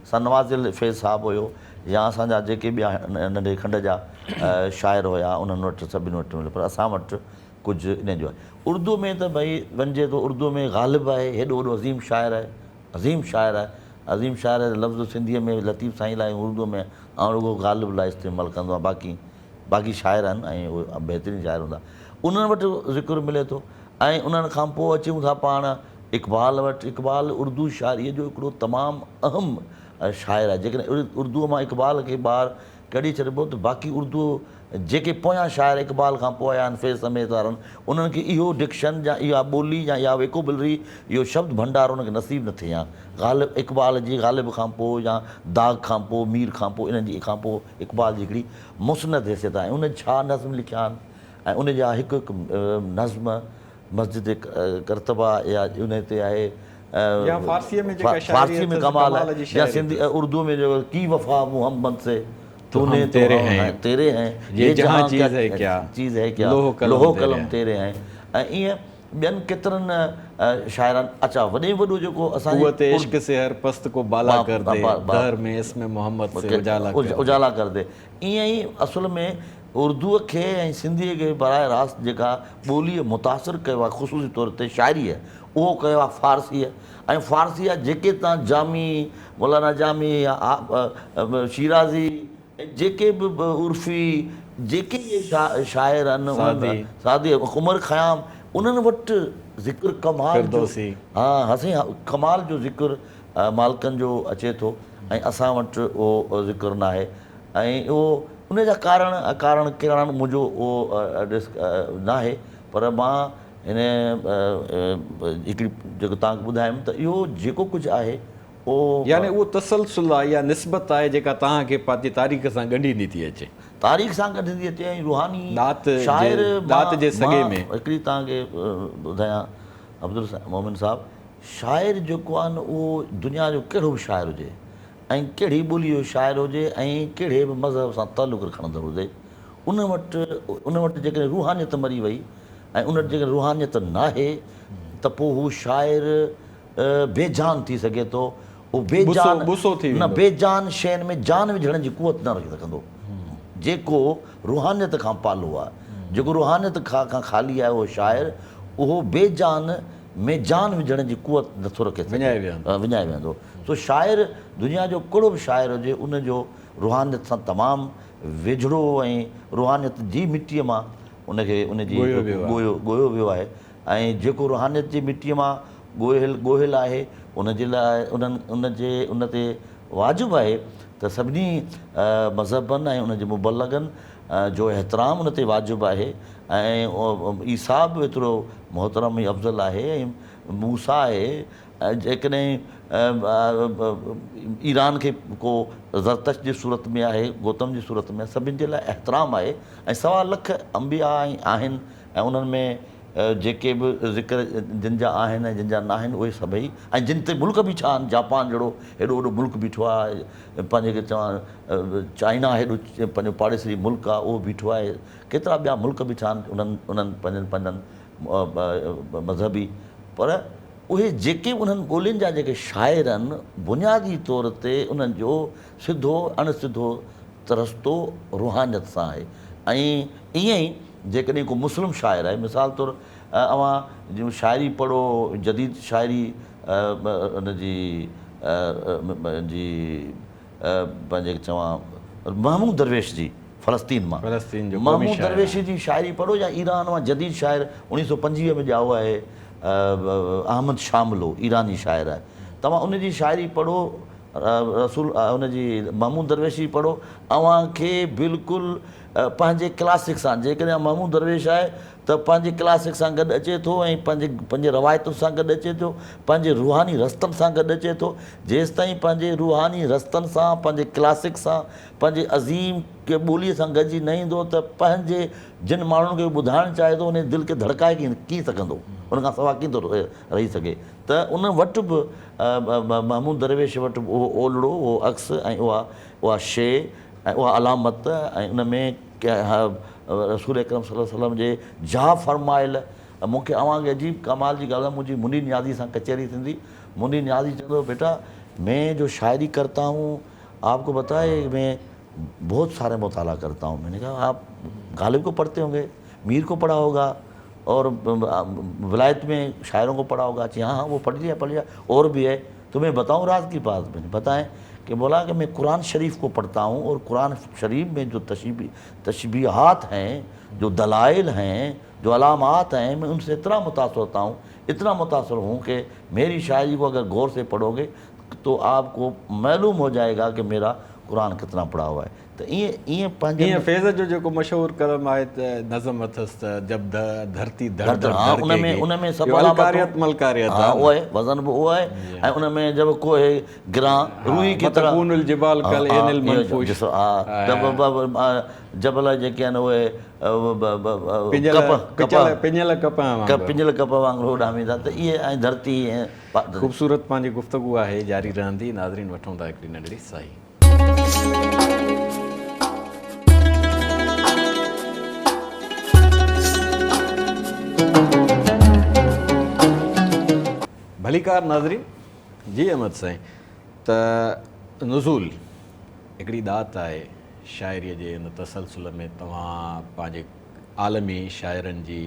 Speaker 2: सां नवाज़िल फैज़ साहिबु हुयो या असांजा जेके ॿिया नंढे खंड जा शाइर हुया उन्हनि वटि सभिनी वटि मिलियो, पर असां वटि कुझु इन जो आहे। उर्दू में त भई वञिजे थो, उर्दू में ग़ालिब आहे, हेॾो वॾो अज़ीम शाइर आहे, अज़ीम शाइर आहे। अज़ीम शाइर लफ़्ज़ सिंधीअ में लतीफ़ साईं लाइ, उर्दू में ऐं रुॻो ग़ालिब लाइ इस्तेमालु कंदो आहे। बाक़ी शाइर आहिनि ऐं उहे बहितरीनु शाइर हूंदा, उन्हनि वटि ज़िक्र मिले थो। ऐं उन्हनि खां पोइ अचूं था पाण इक़बाल वटि। इक़बाल उर्दू शाइरीअ जो हिकिड़ो तमामु अहम शाइर आहे। जेकॾहिं उर्दूअ मां इक़बाल खे ॿार कढी छॾिबो त बाक़ी उर्दू जेके पोयां शाइर इक़बाल खां पोइ आया आहिनि फैज़ समेत वारनि, उन्हनि खे इहो डिक्शन या इहा ॿोली या इहा वेकोबलरी, इहो शब्द भंडार उनखे नसीब न थिए। ग़ालिब इक़बाल जी ग़ालिब खां पोइ या दाग़ खां पोइ मीर खां पोइ इन्हनि जी खां पोइ इक़बाल जी हिकिड़ी मुस्नद हैसियत आहे। उन छा नज़्म लिखिया आहिनि ऐं उन जा हिकु हिकु नज़्म मस्जिद करतबा या उन ते आहे, फारसी में कमाल आहे, या सिंधी उर्दू में जो की वफ़ा मोहम्मद से तूने तेरे हैं ये जहां चीज़ है क्या लोहो कलम तेरे हैं। ऐं ईअं ॿियनि केतिरनि शाइरनि। अच्छा, वॾे वॾो जेको उजाला कर दे, ईअं ई असुल में उर्दूअ खे ऐं सिंधीअ खे बराए रास्त जेका ॿोलीअ मुतासिर कयो आहे ख़ुशूसी तौर ते शाइरीअ, उहो कयो आहे फारसीअ। ऐं फारसी जा जेके तव्हां जामी, मौलाना जामी या शीराज़ी, जेके बि उर्फ़ी जेके इहे शाइर आहिनि, सादी उमर ख़याम, उन्हनि वटि ज़िक्र कमाल जो, हसी कमाल जो ज़िक्र मालिकनि जो अचे थो ऐं असां वटि उहो ज़िक्र न आहे। ऐं उहो उन जा कारण कहिड़ा मुंहिंजो उहो न आहे, पर मां हिन हिकिड़ी जेको तव्हांखे ॿुधायमि त इहो जेको कुझु आहे
Speaker 1: यानी उहो तसलसुल आहे या निस्बत आहे जेका तव्हांखे पंहिंजी तारीख़ सां ॻंढींदी थी अचे,
Speaker 2: तारीख़ सां ॻंढींदी अचे। ऐं रूहानी
Speaker 1: शाइर जे सॻे में
Speaker 2: हिकिड़ी तव्हांखे ॿुधायां अब्दुल मोमिन साहिबु, शाइर जेको आहे न उहो दुनिया जो कहिड़ो बि शाइर हुजे ऐं कहिड़ी ॿोलीअ जो शाइर हुजे ऐं कहिड़े बि मज़हब सां तालुक़ रखंदड़ हुजे, उन वटि जेकॾहिं रूहानियत मरी वई ऐं उन वटि जेकॾहिं रूहानियत नाहे त पोइ हू शाइर बेजान थी सघे थो। उहो बेजान शयुनि में जान विझण जी कुवत न रखी सघंदो। जेको रूहानियत खां पालो आहे, जेको रूहानियत खां ख़ाली आहे, उहो शाइर उहो बेजान में जान विझण जी कुवत नथो रखे, विञाए वेंदो। सो शाइर दुनिया जो कहिड़ो बि शाइर हुजे, उनजो रूहानियत सां तमामु वेझड़ो ऐं रूहानियत जी मिटीअ मां उनखे उनजी ॻोयो वियो आहे। ऐं जेको रूहानियत जी मिटीअ मां ॻोहियल आहे, उनजे लाइ उन ते वाजिबु आहे त सभिनी मज़हबनि ऐं उनजे मुबलगनि जो एतिराम उन ते वाजिबु आहे। ऐं ईसा बि एतिरो मोहतरम ऐं अफ़ज़ल आहे ऐं मूसा आहे। जेकॾहिं ईरान खे को ज़रतश जी सूरत में आहे, गौतम जी सूरत में, सभिनि जे लाइ एतिराम आहे। ऐं 1.25 लख अंबिया आहिनि ऐं उन्हनि में जेके बि ज़िक्र जिन जा आहिनि ऐं जिन जा न आहिनि उहे सभई, ऐं जिन ते मुल्क बि छा आहिनि, जापान जहिड़ो हेॾो वॾो मुल्क बीठो आहे, पंहिंजे चवां चाइना हेॾो पंहिंजो पाड़ेसरी मुल्क आहे उहो बीठो आहे, केतिरा ॿिया मुल्क बि छा आहिनि उन्हनि पंहिंजनि मज़हबी। पर उहे जेके उन्हनि ॿोलियुनि जा जेके शाइर आहिनि, बुनियादी तौर ते उन्हनि जो सिधो अणसिधो रस्तो रूहानियत सां आहे। ऐं ईअं ई जेकॾहिं को मुस्लिम शाइर आहे, मिसाल तौरु अवां शाइरी पढ़ो, जदीद शाइरी उनजी पंहिंजे चवां महमूद दरवेश जी फ़लस्तीन मां, महमूद दरवेशी जी शाइरी पढ़ो, या ईरान मां जदीद शाइर 1925 में ॼाओ आहे अहमद शामिलो, ईरानी शाइर आहे। तव्हां उनजी शाइरी पढ़ो, रसूल उनजी महमूद दरवेशी पढ़ो, अव्हांखे बिल्कुलु पंहिंजे क्लासिक सां, जेकॾहिं महमूद दरवेश आहे त पंहिंजे क्लासिक सां गॾु अचे थो ऐं पंहिंजे रवायतुनि सां गॾु अचे थो, पंहिंजे रूहानी रस्तनि सां गॾु अचे थो। जेसि ताईं पंहिंजे रूहानी रस्तनि सां, पंहिंजे क्लासिक सां, पंहिंजे अज़ीम के ॿोलीअ सां गॾिजी न ईंदो त पंहिंजे जिन माण्हुनि खे ॿुधाइणु चाहे थो उन दिलि खे धड़काए कीअं सघंदो, उनखां सवाइ कीअं थो रही सघे। त उन वटि बि महमूद दरवेश वटि उहो ओलड़ो, उहो अक्स ऐं उहा शइ ऐं उहा अलामत, ऐं उन में रसूल अकरम सल्लल्लाहु अलैहि वसल्लम जे जा फरमायल मूंखे अवांखे अजीब कमाल जी ॻाल्हि आहे, मुंहिंजी मुनी नियाज़ी सां कचहरी थींदी, मुनी नियाज़ी चवंदो बेटा मैं जो शायरी करता हूँ आपको पता है मैं बहुत सारे मुताला करता हूँ। मैंने कहा आप गालिब को पढ़ते होंगे, मीर को पढ़ा होगा और विलायत में शायरों को पढ़ा होगा। हाँ हाँ वो पढ़ लिया और भी है, तुम्हें बताऊँ राज की बात। मैंने बताएं कि बोला कि मैं कुरान शरीफ को पढ़ता हूँ और कुरान शरीफ में जो तशबीहात हैं, जो दलाइल हैं, जो अलामात हैं, मैं उनसे इतना मुतासर होता हूँ, इतना मुतासर हूँ कि मेरी शायरी को अगर गौर से पढ़ोगे तो आपको मालूम हो जाएगा कि मेरा कुरान कितना पढ़ा हुआ है। तो ईअं पंहिंजे
Speaker 1: ईअं फैज़ जो जेको मशहूरु कलम आहे त नज़म अथसि त जब धरती धड़ धड़
Speaker 2: हाँ
Speaker 1: धड़केगी,
Speaker 2: उनमें
Speaker 1: इहो अलकारियत मलकारियत
Speaker 2: हाँ उहो आहे, वज़न बि उहो आहे। ऐं उनमें जब कोहे गिरां रूई की तरह
Speaker 1: मतकूनुल जिबाल कल एनिल मनफूश,
Speaker 2: ॾिसो हा जबल जेके आहिनि उहे
Speaker 1: पिंजल
Speaker 2: कप वांगुरु उॾामींदा। त इहे ऐं धरती ऐं
Speaker 1: ख़ूबसूरत पंहिंजी गुफ़्तगू आहे, जारी रहंदी। नाज़रीन वठूं था हिकिड़ी नंढड़ी साई। भलीकार नाज़रीन, जी अहमद साईं, त नुज़ूल हिकिड़ी दात आहे शाइरीअ जे इन तसलसुल में। तव्हां पंहिंजे आलमी शाइरनि जी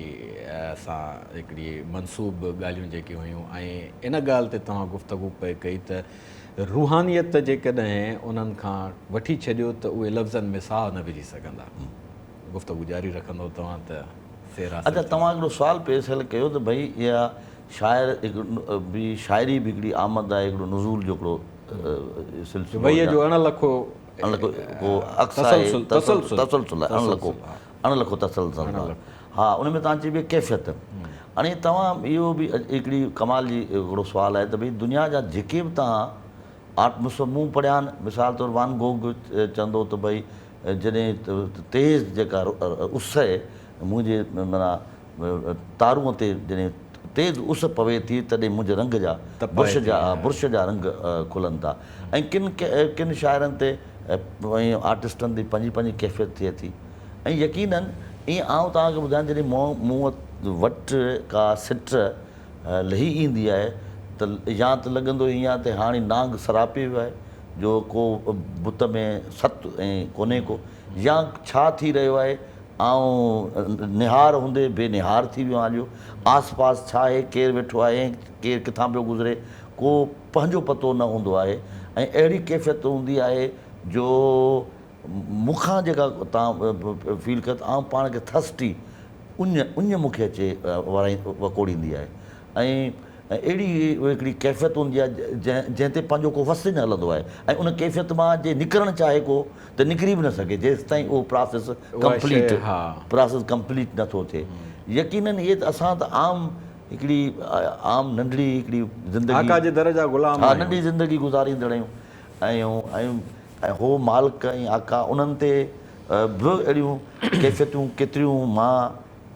Speaker 1: सां हिकिड़ी मनसूब ॻाल्हियूं जेके हुयूं ऐं इन ॻाल्हि ते तव्हां गुफ़्तगू पए कई त रूहानियत जेकॾहिं उन्हनि खां वठी छॾियो त उहे लफ़्ज़नि में साह न विझी सघंदा। गुफ़्तगू जारी रखंदो तव्हां त सेरा।
Speaker 2: अच्छा, तव्हां हिकिड़ो सुवालु पेश हल कयो त भई इहा शाइर बि शाइरी बि हिकिड़ी आमद आहे, हिकिड़ो नुज़ूल जो हिकिड़ो सिलसिलो
Speaker 1: भईअ जो अणलखो
Speaker 2: अणलखो तसलसल। हा, उन में तव्हां चइबी कैफ़ियत। हाणे तव्हां इहो बि हिकिड़ी कमाल जी हिकिड़ो सुवालु आहे त भई दुनिया जा जेके बि तव्हां आर्ट मूं पढ़िया आहिनि, मिसाल तौरु वान गोग चवंदो त भई जॾहिं तेज़ जेका उस आहे मुंहिंजे माना तारूअ ते जॾहिं तेज़ उस पवे थी तॾहिं मुंहिंजे रंग जा बुर्श जा रंग खुलनि था। ऐं किन शाइरनि ते ऐं आर्टिस्टनि ते पंहिंजी पंहिंजी कैफ़ियत थिए थी। ऐं यकीननि ईअं आउं तव्हांखे ॿुधायां जॾहिं मूं वटि का सिट लही ईंदी आहे त या त लॻंदो ईअं त हाणे नांग सरापे वियो आहे जो को बुत में सत ऐं कोन्हे को, या छा थी रहियो आहे, ऐं निहार हूंदे बेनिहार थी वियो आहियां, आस पास छा आहे, केरु वेठो आहे, केरु किथां पियो गुज़रे, को पंहिंजो पतो न हूंदो आहे। ऐं अहिड़ी कैफ़ियत हूंदी आहे जो मूंखां जेका तव्हां फील कयो त आउं पाण खे थर्स्टी उञ मूंखे अचे वकोड़ींदी आहे। ऐं अहिड़ी हिकिड़ी कैफ़ियत हूंदी आहे जंहिं ते पंहिंजो को वस न हलंदो आहे। ऐं उन कैफ़ियत मां जे निकिरणु चाहे को त निकिरी बि न सघे जेसि ताईं उहो प्रोसेस कंप्लीट नथो थिए। यकीननि इहे त असां त आम नंढड़ी हिकिड़ी ज़िंदगी, हा नंढी ज़िंदगी गुज़ारींदड़ आहियूं। ऐं हो मालिक ऐं आका उन्हनि ते बि अहिड़ियूं कैफ़ियतूं केतिरियूं मां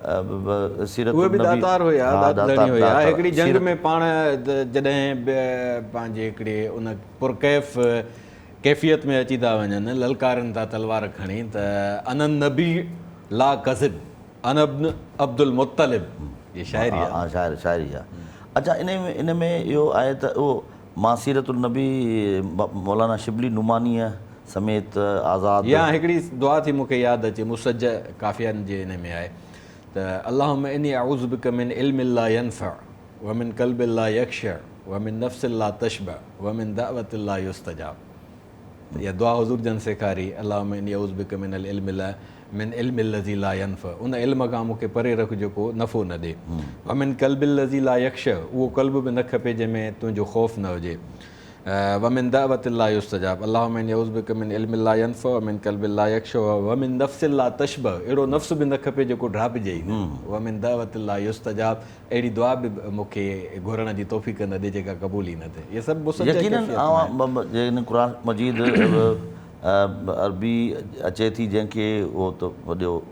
Speaker 1: उहे बि दातार हुया, दातधणी हुया। हिकिड़ी जंग में पाण जॾहिं पंहिंजे हिकिड़े उन पुरकैफ़ कैफ़ियत में अची था वञनि, ललकारनि था तलवार खणी त अनन नबी ला कज़िब अन अब्दुल मुत्तलिब, ये शाइरी आहे।
Speaker 2: शाइरी आहे। अच्छा, इन में इहो आहे त उहो मां सीरतुल नबी मौलाना शिबली नुमानीअ समेत आज़ाद,
Speaker 1: या हिकिड़ी दुआ थी मूंखे यादि अचे मुसज काफ़ियनि जे हिन में आहे त अल्लाहुम्मा इन्नी अऊज़ु बिका मिन इल्मिन ला यनफ़अ व मिन क़ल्बिन ला यख़शअ व मिन नफ़्सिन ला तशबअ व मिन दअवतिन ला युस्तजाब। इहा दुआ हुज़ूर जन सेखारी, अल्लाहुम्मा इन्नी अऊज़ु बिका मिन इल्मिन लज़ी ला यनफ़अ, उन इल्म खां मूंखे परे रख जेको नफ़ो न ॾे। व मिन क़ल्बिन लज़ी ला यख़शअ, उहो क़ल्ब बि न खपे जंहिंमें तुंहिंजो ख़ौफ़ न हुजे। व मिन दअवतिन ला युस्तजाब, अल्लाहुम्मा इन्नी अऊज़ु बिका मिन इल्मिन ला यनफ़अ व मिन क़ल्बिन ला यख़शअ व मिन नफ़्सिन ला तशबअ, अहिड़ो नफ़्स बि न खपे जेको ड्रापजे ई न। व मिन दअवतिन ला युस्तजाब, अहिड़ी दुआ बि मूंखे घुरण जी तौफ़ीक़ न ॾे जेका क़बूल ई न थिए। इहे सभु
Speaker 2: यकीननि क़ुरान मजीद अरबी अचे थी जंहिंखे उहो त वॾो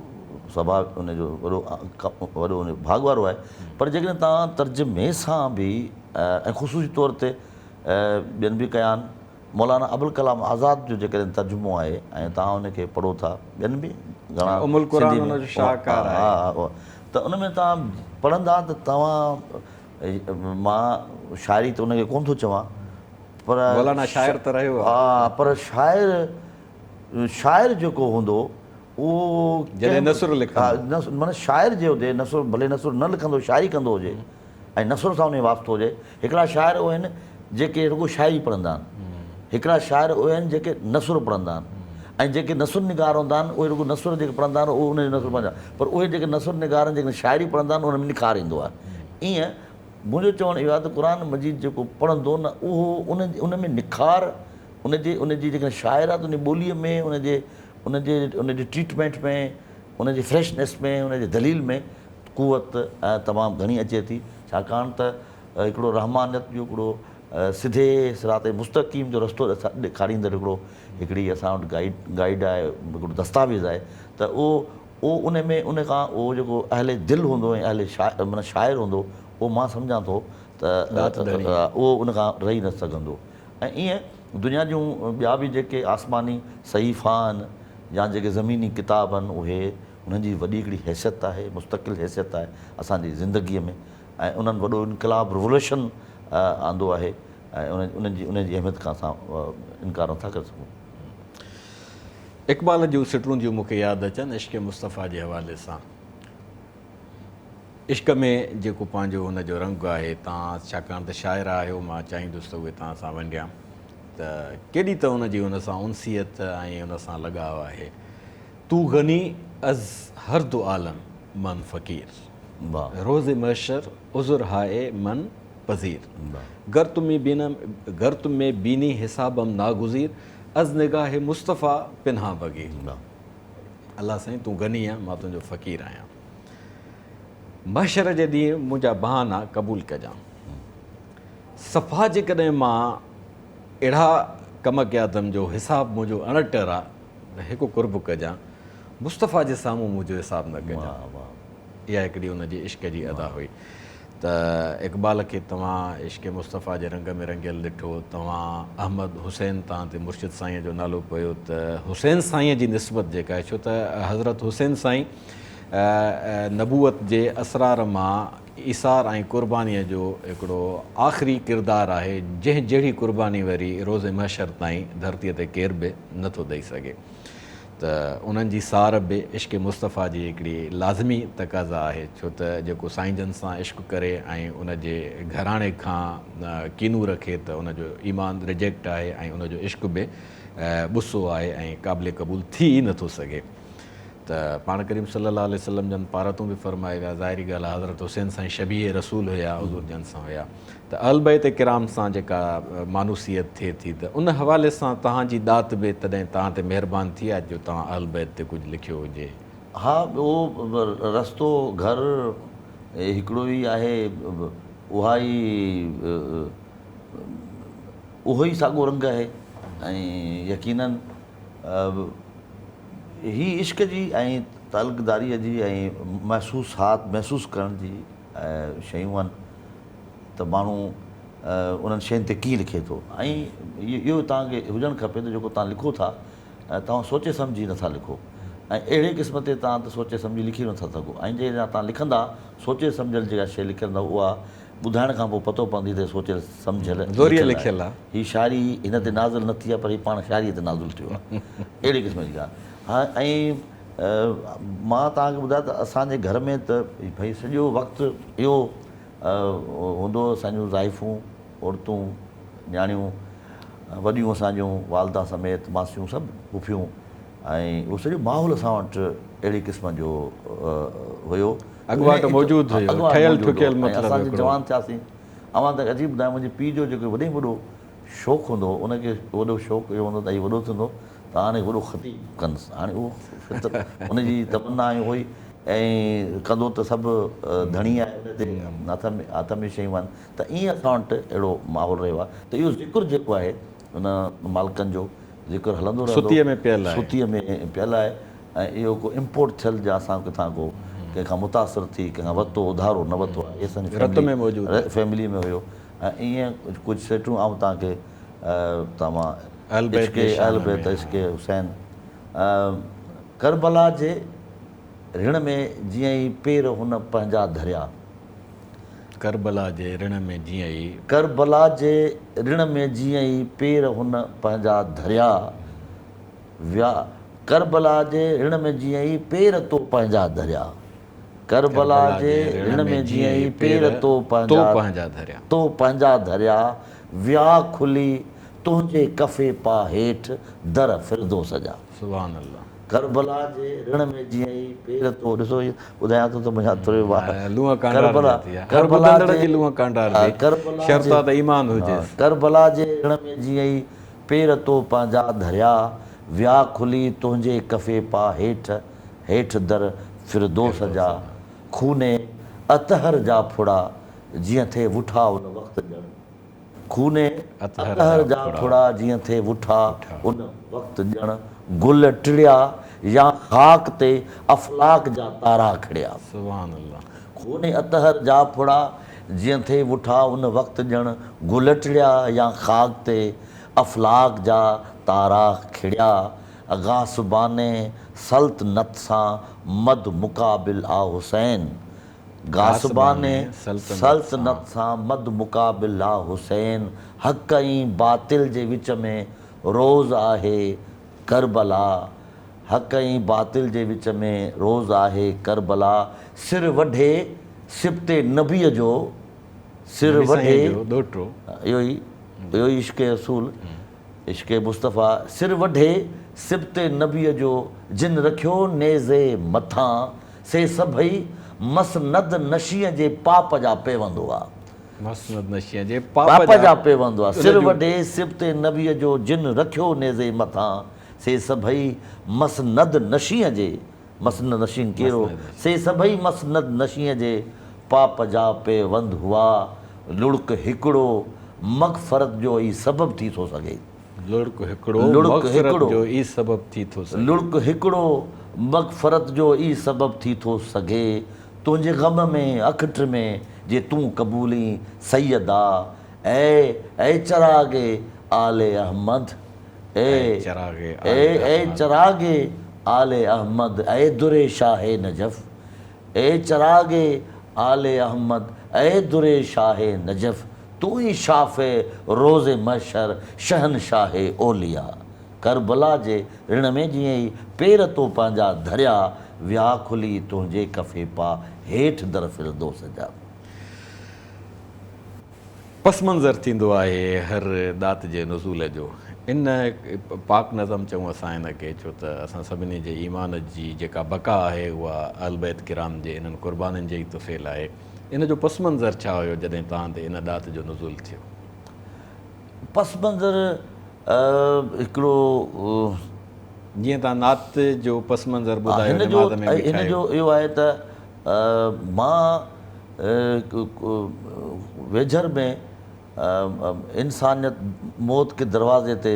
Speaker 2: स्वभाव उनजो वॾो भाग वारो आहे। पर जेकॾहिं तव्हां तर्जुमे सां बि ऐं ख़ुशूसी तौर ते ॿियनि बि कया आहिनि, मौलाना अबुल कलाम आज़ाद जो जेकॾहिं तर्जुमो आहे ऐं तव्हां उनखे पढ़ो था, ॿियनि बि घणा त उन में तव्हां पढ़ंदा त तव्हां मां शाइरी त उनखे कोन थो चवां पर
Speaker 1: मौलाना शाइर त रहियो आहे।
Speaker 2: हा पर शाइर जेको हूंदो उहो
Speaker 1: जॾहिं नसुर लिखंदो।
Speaker 2: माना शाइर जे हुजे नसुर भले नसुर न लिखंदो शाइरी कंदो हुजे ऐं नसुर सां उन वास्तो हुजे। हिकिड़ा शाइर उहे आहिनि जेके रुॻो शाइरी पढ़ंदा आहिनि, हिकिड़ा शाइर उहे आहिनि जेके नसुर पढ़ंदा आहिनि ऐं जेके नसुर निगार हूंदा आहिनि उहे रुॻो नसुर जेके पढ़ंदा आहिनि उहे उनजो नसुर पढ़ंदा आहिनि, पर उहे जेके नसुर निगार आहिनि जेके शाइरी पढ़ंदा आहिनि उन में निखार ईंदो आहे। ईअं मुंहिंजो चवणु इहो आहे त क़ुर मजीद जेको पढ़ंदो न उहो उन में निखार उनजी जेका शाइर आहे त उन ॿोलीअ में उनजे ट्रीटमेंट में उनजी फ्रेशनेस में उनजे दलील में कुवत तमामु घणी अचे थी, छाकाणि त हिकिड़ो रहमानियत जो हिकिड़ो सिधे सिराते मुस्तक़ीम जो रस्तो ॾेखारींदड़ हिकिड़ी असां वटि गाइड आहे, हिकिड़ो दस्तावेज़ आहे त उहो उन में उन खां उहो जेको अहले दिलि हूंदो ऐं अहले माना शाइर हूंदो उहो मां सम्झां थो त उहो उन खां रही न सघंदो। ऐं ईअं दुनिया जूं ॿिया बि जेके आसमानी सहीफ़ा आहिनि या जेके ज़मीनी किताब आहिनि उहे उन्हनि जी वॾी हिकिड़ी हैसियत आहे, मुस्तक़िल हैसियत आहे असांजी ज़िंदगीअ में ऐं उन्हनि वॾो इनकलाब रिवोल्यूशन आंदो आहे ऐं उनजी अहमियत खां असां इनकार नथा करे सघूं।
Speaker 1: इक़बाल जूं सिटरूं जूं मूंखे यादि अचनि इश्क़ मुस्तफ़ा जे हवाले सां। इश्क़ में जेको पंहिंजो हुनजो रंग आहे, तव्हां छाकाणि त शाइर आहियो मां चाहींदुसि त उहे तव्हां सां वंडिया त केॾी त हुनजी हुन सां उनसियत ऐं हुन सां लॻाव आहे। तू गनी अज़ हर दो आलम मन फ़क़ीर, रोज़ महशर उज़ुर हाए मन पज़ीर, गर तुम्हें बीनी हिसाबम नागुज़ीर अज़ निगाह मुस्तफ़ा पिन्हा बगीर। अल्लाह साईं तूं गनी आहे, मां तुंहिंजो फ़क़ीर आहियां। महशर जे ॾींहुं मुंहिंजा बहाना क़बूल कजां। सफ़ा जेकॾहिं मां अहिड़ा कम कया अथमि जो हिसाब मुंहिंजो अणटर आहे त हिकु कुर्ब कजां, मुस्तफ़ा जे साम्हूं मुंहिंजो हिसाब न कजां। इहा हिकिड़ी हुनजी इश्क़ जी अदा हुई। त इक़बाल खे तव्हां इश्क़ मुस्तफ़ा जे रंग में रंगियल ॾिठो, तव्हां अहमद हुसैन तव्हां ते मुर्शिद साईं जो नालो पियो त हुसैन साईं जी निस्बत जेका आहे, छो त हज़रत हुसैन साईं नबूअत जे असरार मां ईसार ऐं क़ुर्बानीअ जो हिकिड़ो आख़िरी किरदारु आहे जंहिं जहिड़ी क़ुर्बानी वरी रोज़े महशर ताईं धरतीअ ते केर बि नथो ॾेई सघे। त उन्हनि जी सार बि इश्क़ मुस्तफ़ा जी हिकिड़ी लाज़मी तक़ाज़ा आहे, छो त जेको साईं जन सां इश्क़ करे ऐं उनजे घराणे खां कीनू रखे त उनजो ईमान रिजेक्ट आहे ऐं उनजो इश्क़ बि ॿुस्सो आहे ऐं क़ाबिल क़बूल थी ई नथो सघे। त पाण करीम सल्लल्लाहु अलैहि वसल्लम जन पारातूं बि फरमाए विया, ज़ाहिरी ॻाल्हि आहे हज़रत हुसैन साईं शबीह रसूल हुया, हुज़ूर जन सां हुया। त अहल बैत किराम सां जेका मानूसियत थिए थी त उन हवाले सां तव्हांजी दात बि तॾहिं तव्हां ते महिरबानी थी आहे जो तव्हां अहल बैत ते कुझु लिखियो हुजे।
Speaker 2: हा, उहो रस्तो घर हिकिड़ो ई आहे, उहो ई साॻियो रंग आहे ऐं यकीनन ही इश्क़ जी ऐं तालुक़दारीअ जी ऐं महसूसु करण जी शयूं आहिनि त माण्हू उन्हनि शयुनि ते कीअं लिखे थो ऐं इहो तव्हांखे हुजणु खपे त जेको तव्हां लिखो था तव्हां सोचे सम्झी नथा लिखो ऐं अहिड़े क़िस्म ते तव्हां त सोचे सम्झी लिखी नथा सघो ऐं जे तव्हां लिखंदा सोचे सम्झियल जेका शइ लिखंदा उहा ॿुधाइण खां पोइ पतो पवंदी त सोचियल सम्झियल
Speaker 1: लिखियल आहे।
Speaker 2: हीअ शाइरी हिन ते नाज़िल न थी आहे पर हीअ पाण शाइरीअ ते नाज़िल थियो आहे, अहिड़े क़िस्म जी ॻाल्हि। हा, ऐं मां तव्हांखे ॿुधायां त असांजे घर में त भई सॼो वक़्तु इहो हूंदो, असांजूं ज़ाइफ़ूं औरतूं न्याणियूं वॾियूं असांजूं वालदा समेत मासियूं सभु पुफियूं ऐं उहो सॼो माहौल असां वटि अहिड़े क़िस्म जो हुयो, असांजे जवान थियासीं। अवां त अजीब ॿुधायां, मुंहिंजे पीउ जो जेको वॾे में वॾो शौक़ु हूंदो उनखे वॾो शौक़ु इहो हूंदो त हीउ वॾो थींदो त हाणे वॾो ख़तीब कंदुसि, हाणे उहो उनजी तमन्ना हुई ऐं कंदो त सभु धणी आहे उन ते हथ में शयूं आहिनि। त ईअं असां वटि अहिड़ो माहौल रहियो आहे त इहो ज़िक्र जेको आहे उन मालिकनि जो ज़िक्र हलंदो रहंदो, सुतीअ में पियल आहे ऐं इहो को इम्पोर्ट थियल जा असां किथां को कंहिंखां मुतासिर थी कंहिंखां वरितो उधारो न वरितो आहे, इहे असांजी फैमिली में हुयो। ऐं ईअं कुझु सेटूं आऊं तव्हांखे तव्हां अहल बैत इश्क़ हुसैन करबला जे ऋण में जीअं ई पेर हुन पंहिंजा धरिया,
Speaker 1: करबला जे ऋण में जीअं ई
Speaker 2: करबला जे ऋण में जीअं ई पेर हुन पंहिंजा धरिया विया, करबला जे ऋण में जीअं ई पेर तो पंहिंजा धरिया, करबला जे ऋण में जीअं ई पेर तो
Speaker 1: पंहिंजा धरिया,
Speaker 2: तो पंहिंजा धरिया विया खुली तुंहिंजे कफ़े पा हेठि दर फिरदोस जा।
Speaker 1: सुभान अल्लाह।
Speaker 2: करबला जे ऋण में जीअं ई पेर तो, ॾिसो ॿुधायां थो त मुंहिंजा तुर
Speaker 1: लूंह कांडार थी आहे, हर ॿुधंदड़ जी लूंह कांडार थी, शर्त आहे त ईमान हुजे।
Speaker 2: करबला जे ऋण में जीअं ई पेर तो पंहिंजा धरिया विया खुली तुंहिंजे कफ़े पा हेठि दर फिरदोस जा, खूने अतहर जा फुड़ा जीअं थे वुठा उन वक़्तु ॼण, खूने अतहर जा फुड़ा जीअं थे वुठा उन वक़्तु ॼण, गुल टिड़िया या ख़ाक ते अफ़लाक जा तारा खिड़िया।
Speaker 1: सुभान अल्लाह।
Speaker 2: खूने अतहर जा फुड़ा जीअं थे वुठा उन वक़्तु ॼण, गुल टिड़िया या ख़ाक ते अफ़लाक जा तारा खिड़िया, गासबाने सल्तनत सां मद मुक़ाबिल आ हुसैन, गासबाने सल्तनत सां मद मुक़ाबिल आ हुसैन, हक़ ऐं बातिल जे विच में रोज़ आहे करबला, हक़ ऐं बातिल जे विच में रोज़ आहे करबला, सिर वढे सिबते नबीअ जो, सिर वढे इहो ई इश्क़ रसूल, इश्क़ मुस्तफ़ा, सिर वढे सिबते नबीअ जो जिन रखियो नेज़े मथां, से सभई मसनद नशीअ जे पाप जा पेवंदो आहे,
Speaker 1: मसनद नशीअ जे
Speaker 2: पाप जा पेवंदो आहे, सिर वढे सिबते नबीअ जो जिन रखियो नेज़े मथां, से सभई मसनद नशीअ जे, मसनद नशीं कहिड़ो, से सभई मसनद नशीअ जे पाप जा पेवंद हुआ, लुड़क हिकिड़ो मग़फ़रत जो ई सबबु थी थो सघे,
Speaker 1: लुड़क हिकिड़ो जो ई सबबु थी थो सघे, लुड़क
Speaker 2: हिकिड़ो मग़फ़रत जो ई सबबु थी थो सघे, तुंहिंजे गम में अखिट में जे तूं क़बूली सैयदा, ऐ चरागे आले अहमद, ऐ चरागे आले अहमद, ऐ दुरे शाहे नजफ़, ऐ चरागे आले अहमद, ऐ दुरे शाहे नजफ़, तू ही शाफ़े रोज़े महशर शहनशाहे ओलिया, करबला जे ऋण में जीअं ई पेर तो पंहिंजा धरिया विया खुली तुंहिंजे कफ़े पा हेठि दर फिरदोस जा।
Speaker 1: पस मंज़र थींदो आहे हर दात जे नुज़ूल जो, इन पाक नज़म चऊं असां हिनखे, छो त असां सभिनी जे ईमान जी जेका बका आहे उहा अहल बैत किराम जे इन्हनि क़ुर्बाननि जे ई तुफ़ेल आहे। इन जो पस मंज़र छा हुयो जॾहिं तव्हां ते इन दात जो नुज़ूल थियो?
Speaker 2: पस मंज़र हिकिड़ो
Speaker 1: जीअं तव्हां नात जो पस मंज़र ॿुधायो,
Speaker 2: हिन जो इहो आहे त मां वेझर में इंसानियत मौत के दरवाज़े ते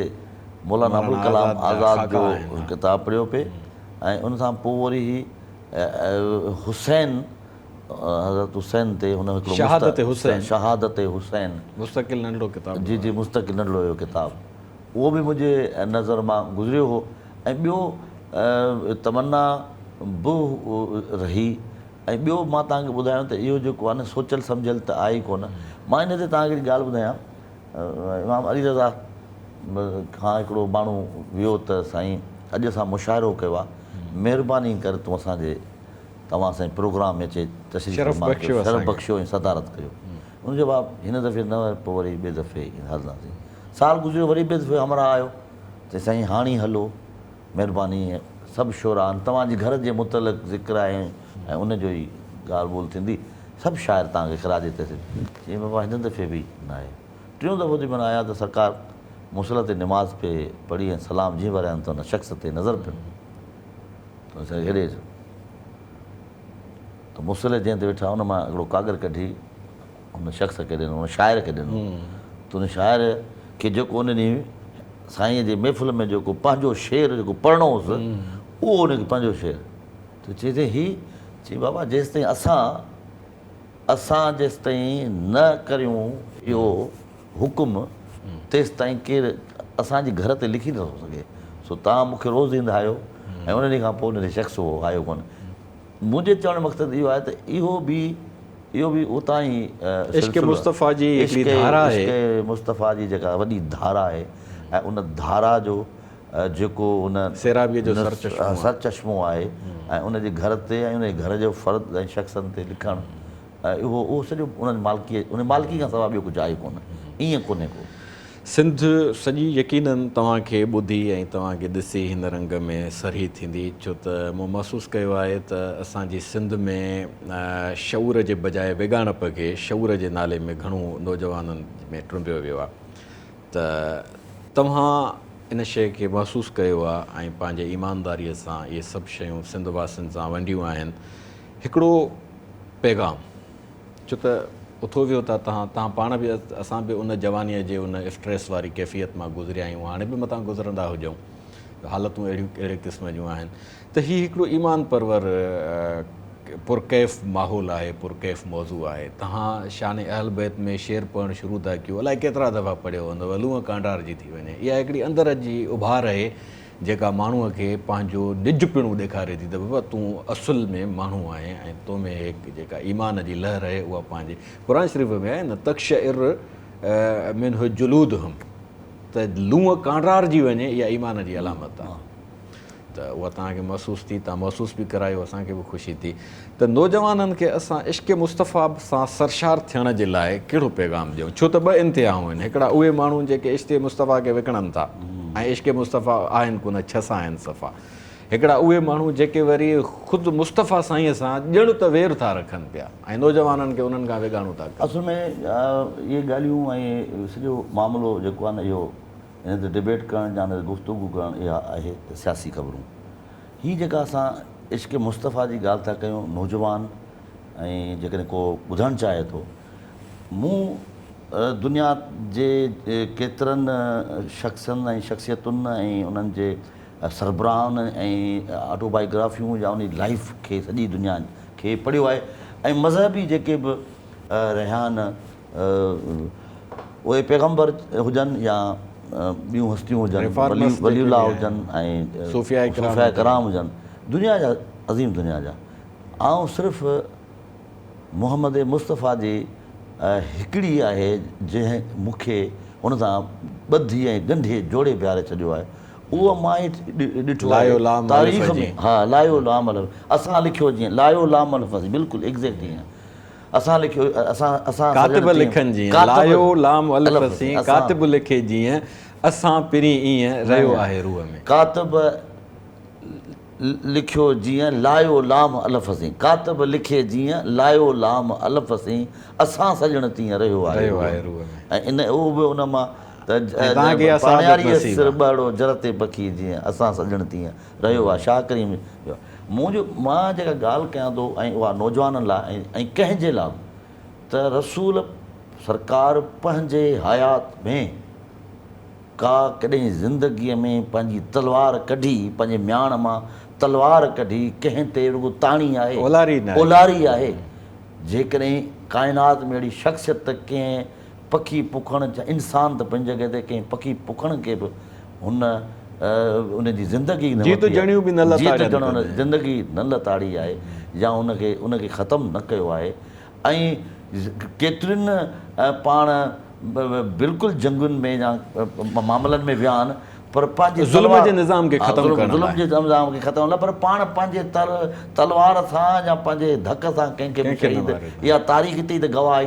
Speaker 2: मौलाना अबुल कलाम आज़ाद जो किताबु पढ़ियो पिए, ऐं उन सां पोइ वरी ही हुसैन, हज़रत हुसैन ते हुन हिकिड़ो शहादत हुसैन,
Speaker 1: मुस्तक़िल नंढिड़ो किताबु,
Speaker 2: जी जी मुस्तक़िल नंढिड़ो हुयो किताबु, उहो बि मुंहिंजे नज़र मां गुज़रियो हो। ऐं ॿियो तमन्ना बि रही, ऐं ॿियो मां तव्हांखे ॿुधायां त इहो जेको आहे न सोचियल सम्झियल त आहे ई कोन। मां हिन ते तव्हांखे हिकिड़ी ॻाल्हि ॿुधायां, इमाम अली रज़ा खां हिकिड़ो माण्हू वियो त साईं अॼु असां मुशाइरो कयो आहे, महिरबानी करे तूं असांजे तव्हां साईं प्रोग्राम में अचे शरफ़ बख़्शियो ऐं सदारत कयो। उन जवाबु हिन दफ़े न, पोइ वरी ॿिए दफ़े हलंदासीं, साल गुज़रियो वरी ॿिए दफ़े हमरा आयो त साईं हाणे हलो, महिरबानी सभु शोरान तव्हांजे घर जे मुतलिक़ ज़िक्र आहे ऐं उनजो ई ॻाल्हि ॿोल थींदी, सभु शाइर तव्हांखे ख़राज ते चई बाबा हिन दफ़े बि न आहे। टियों दफ़ो जॾहिं माना आया त सरकार मुसल ते निमाज़ पे पढ़ी ऐं सलाम जीअं वरियानि त हुन शख़्स ते नज़र पियो त हेॾे त मुसल जंहिं ते वेठा हुन मां हिकिड़ो कागर कढी हुन शख़्स खे ॾिनो, हुन शाइर खे ॾिनो, त हुन शाइर खे जेको उन ॾींहुं साईं जे महफ़िल में जेको पंहिंजो शेर जेको पढ़णो हुउसि उहो हुनखे पंहिंजो शेर त चए थी ही, चई बाबा जेसिताईं असां जेसिताईं न करियूं इहो हुकुम तेसिताईं केरु असांजे घर ते लिखी नथो सघे। सो तव्हां मूंखे रोज़ु ईंदा आहियो ऐं उन ॾींहं खां पोइ उन शख़्स उहो आयो कोन्हे। मुंहिंजे चवण जो मक़सदु इहो आहे त इहो बि उतां ई
Speaker 1: इश्क़ मुस्तफ़ा जी हिकिड़ी धारा आहे।
Speaker 2: इश्क़ मुस्तफ़ा जी जेका वॾी धारा आहे ऐं उन धारा जो जेको उन
Speaker 1: सैराबीअ जो
Speaker 2: सरचश्मो आहे ऐं उनजे घर ते ऐं उनजे घर जो फ़र्द ऐं शख़्सनि ते लिखणु उहो सॼो उन मालिकी खां सवाइ ॿियो कुझु आहे कोन, ईअं कोन्हे को।
Speaker 1: सिंध सॼी यकीननि तव्हांखे ॿुधी ऐं तव्हांखे ॾिसी हिन रंग में सरी थींदी, छो त मूं महसूसु कयो आहे त असांजी सिंध में शऊर जे बजाए विगाणप खे शऊर जे नाले में घणो नौजवाननि में टुंबियो वियो आहे। त तव्हां इन शइ खे महसूसु कयो आहे ऐं पंहिंजे ईमानदारीअ सां इहे सभु शयूं सिंध वासियुनि सां वंडियूं आहिनि। हिकिड़ो पैगाम, छो त उथो वियो था तव्हां पाण बि असां बि उन जवानीअ जे उन स्ट्रेस वारी कैफ़ियत मां गुज़रिया आहियूं, हाणे बि मथां गुज़रंदा हुजूं, हालतूं अहिड़े क़िस्म जूं आहिनि। त हीउ हिकिड़ो ईमान परवर पुरकैफ़ माहौल आहे, पुरकैफ़ मौज़ू आहे। तव्हां शान अहल बैत में शेर पढ़णु शुरू था कयो, अलाए केतिरा दफ़ा पढ़ियो हूंदव, लूंहं कांडार जी थी वञे। इहा हिकिड़ी अंदर जी उभार आहे जेका माण्हूअ खे पंहिंजो निजपिणो ॾेखारे थी त बाबा तूं असुल में माण्हू आहीं ऐं तो में हिकु जेका ईमान जी लहर आहे उहा पंहिंजे क़ुर शरीफ़ में आहे न, तक़्शइर मिन जुलूदहुम, त लूंहं कांडार जी वञे, इहा ईमान जी अलामत आहे। त उहा तव्हांखे महसूसु थी, तव्हां महसूसु बि करायो, असांखे बि ख़ुशी थी। त नौजवाननि खे असां इश्क़ मुस्तफ़ा सां सरशार थियण जे लाइ कहिड़ो पैगाम ॾियूं? छो त ॿ इंतिहाऊं आहिनि, हिकिड़ा उहे माण्हू जेके इश्क़ मुस्तफ़ा खे विकिणनि था ऐं इश्क़ मुस्तफ़ा आहिनि कोन, छह सां आहिनि सफ़ा। हिकिड़ा उहे माण्हू जेके वरी ख़ुदि मुस्तफ़ा साईंअ सां ॼण त वेर था रखनि पिया ऐं नौजवाननि खे उन्हनि खां विगाणो था कनि।
Speaker 2: असुल में इहे ॻाल्हियूं ऐं सॼो मामिलो जेको आहे न, इहो हिन ते डिबेट करणु या न गुफ़्तगू करणु, इहा आहे सियासी ख़बरूं। हीअ जेका असां इश्क़ मुस्तफ़ा जी ॻाल्हि था कयूं, नौजवान ऐं जेकॾहिं को ॿुधणु चाहे थो, मूं दुनिया जे केतिरनि शख़्सनि ऐं शख़्सियतुनि ऐं उन्हनि जे सरबराहनि ऐं ऑटोबायोग्राफियूं या उन लाइफ खे सॼी दुनिया खे पढ़ियो आहे। ऐं मज़हबी जेके बि रहिया आहिनि, उहे पैगम्बर हुजनि या ॿियूं हस्तियूं हुजनि, वलीउल्लाह हुजनि ऐं सूफ़िया कराम हुजनि, दुनिया जा अज़ीम दुनिया जा, ऐं सिर्फ़ु मुहम्मद मुस्तफ़ा जी हिकिड़ी आहे जंहिं मूंखे हुन सां ॿधी ऐं ॻंढे जोड़े पियारे छॾियो आहे। उहो मां ई ॾिठो आहे तारीख़ में। हा, लायो लाम अल, असां लिखियो जीअं लायो लाम अल फज़ी, बिल्कुलु एग्ज़ैक्ट ईअं असां लिखियो, असां
Speaker 1: कातिब लिखनि जीअं लायो लाम अल फज़ी, कातिब लिखे जीअं असां पिरी ईअं रहियो आहे रूह में।
Speaker 2: कातिब लिखियो जीअं लायो लाम अल फज़ी, कातिब लिखे जीअं लायो लाम अल फज़ी, असां सॼण तीअं रहियो आहे रूह में। ऐं इन उहो बि उन मां ॿड़ो जरते पखी जीअं असां सॼण तीअं रहियो आहे, शाकरी में। मुंहिंजो मां जेका ॻाल्हि कयां थो ऐं उहा नौजवाननि लाइ ऐं कंहिंजे लाइ, त रसूल सरकार पंहिंजे हयात में का कॾहिं ज़िंदगीअ में पंहिंजी तलवार कढी, पंहिंजे म्याण मां तलवार कढी कंहिं ते रुॻो ताणी आहे, ओलारी आहे। जेकॾहिं काइनात में अहिड़ी शख़्सियत कंहिं पखी पुखण, इंसान त पंहिंजी जॻह ते कंहिं पखी पुखण खे बि हुन उनजी ज़िंदगी ज़िंदगी न लताड़ी आहे या उनखे ख़तमु न कयो आहे। ऐं केतिरनि पाण बिल्कुलु जंगुनि में या मामलनि में विया आहिनि, पर पंहिंजे
Speaker 1: ज़ुल्म जे निज़ाम खे ख़तमु
Speaker 2: करण लाइ, पर पाण पंहिंजे तलवार सां या पंहिंजे धक सां कंहिंखे बि शहीद, इहा तारीख़ हिते त गवाही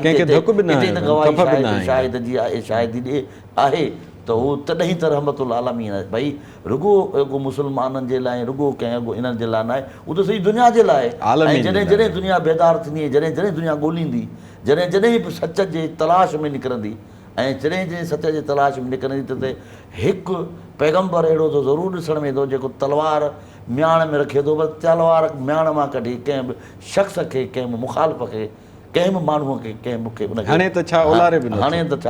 Speaker 2: शाहिद जी आहे, शाहिदी आहे, त उहो तॾहिं त रहमतुल आलमीन आहे। भई रुॻो मुस्लमाननि जे लाइ, रुॻो कंहिं इन्हनि जे लाइ न आहे, उहो त सॼी दुनिया जे लाइ आहे। ऐं जॾहिं जॾहिं दुनिया बेदार थींदी, जॾहिं जॾहिं दुनिया ॻोल्हींदी, जॾहिं जॾहिं बि सच जे तलाश में निकिरंदी, ऐं जॾहिं जॾहिं सच जे तलाश में निकिरंदी, त हिकु पैगम्बर अहिड़ो त ज़रूरु ॾिसण में ईंदो जेको तलवार म्याण में रखे थो, पर तलवार म्याण मां कढी कंहिं बि शख़्स खे, कंहिं बि मुखालिफ़ खे, कंहिं बि माण्हूअ खे, कंहिं मूंखे
Speaker 1: हाणे त छा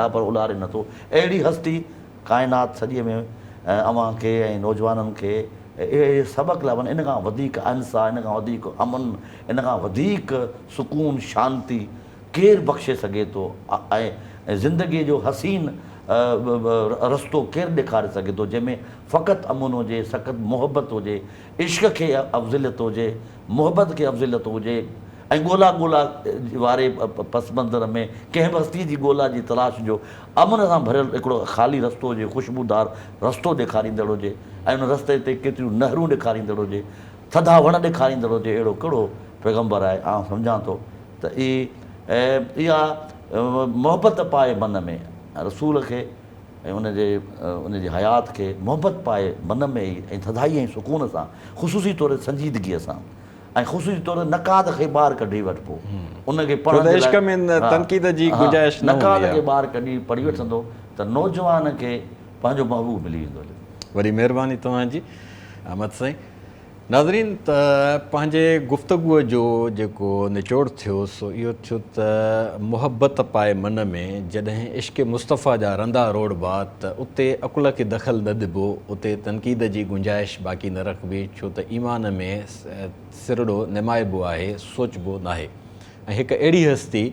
Speaker 2: पर उलारे नथो। अहिड़ी हस्ती काइनात सॼे में अव्हां खे ऐं नौजवाननि खे इहे सबक़ लभनि। इन खां वधीक अहिंसा, इन खां वधीक अमन, इन खां वधीक सुकून शांती केरु बख़्शे सघे थो? ऐं ज़िंदगीअ जो हसीन रस्तो केरु ॾेखारे सघे थो जंहिंमें फ़क़ति अमुन हुजे, फ़क़ति मुहबत हुजे, इश्क खे अफ़ज़लियत हुजे, मुहबत खे अफ़ज़लियत हुजे ऐं ॻोल्हा ॻोल्हा वारे पस मंज़र में कंहिं बि हस्ती जी ॻोल्हा जी तलाश जो अमुन सां भरियल हिकिड़ो ख़ाली रस्तो हुजे, ख़ुशबूदार रस्तो ॾेखारींदड़ हुजे ऐं उन रस्ते ते केतिरियूं नहरूं ॾेखारींदड़ हुजे, थधा वण ॾेखारींदड़ हुजे, अहिड़ो कहिड़ो पैगम्बर आहे। आउं सम्झां थो त इहा मुहबत पाए मन में रसूल खे ऐं उनजे हयात खे मुहबत पाए मन में ई ऐं थधाई ऐं सुकून सां, ख़ुशूसी तौरु संजीदगीअ सां ऐं ख़ुशूसी तौरु नकाद खे ॿाहिरि कढी वठिबो, उनखे पढ़ण जे लाइ नकाद खे ॿाहिरि कढी पढ़ी वठंदो त नौजवान खे पंहिंजो महबूब मिली वेंदो।
Speaker 1: वरी महिरबानी तव्हांजी अहमद साईं। नाज़रीन, त पंहिंजे गुफ़्तगूअ जो जेको निचोड़ थियो सो इहो थियो त मुहबत पाए मन में जॾहिं इश्क मुस्तफ़ा जा रंदा रोड़बा त उते अकुल खे दख़ल न ॾिबो, उते तनक़ीद जी गुंजाइश बाक़ी न रखबी, छो त ईमान में सिरड़ो निमाइबो आहे, सोचबो नाहे। ऐं हिकु अहिड़ी हस्ती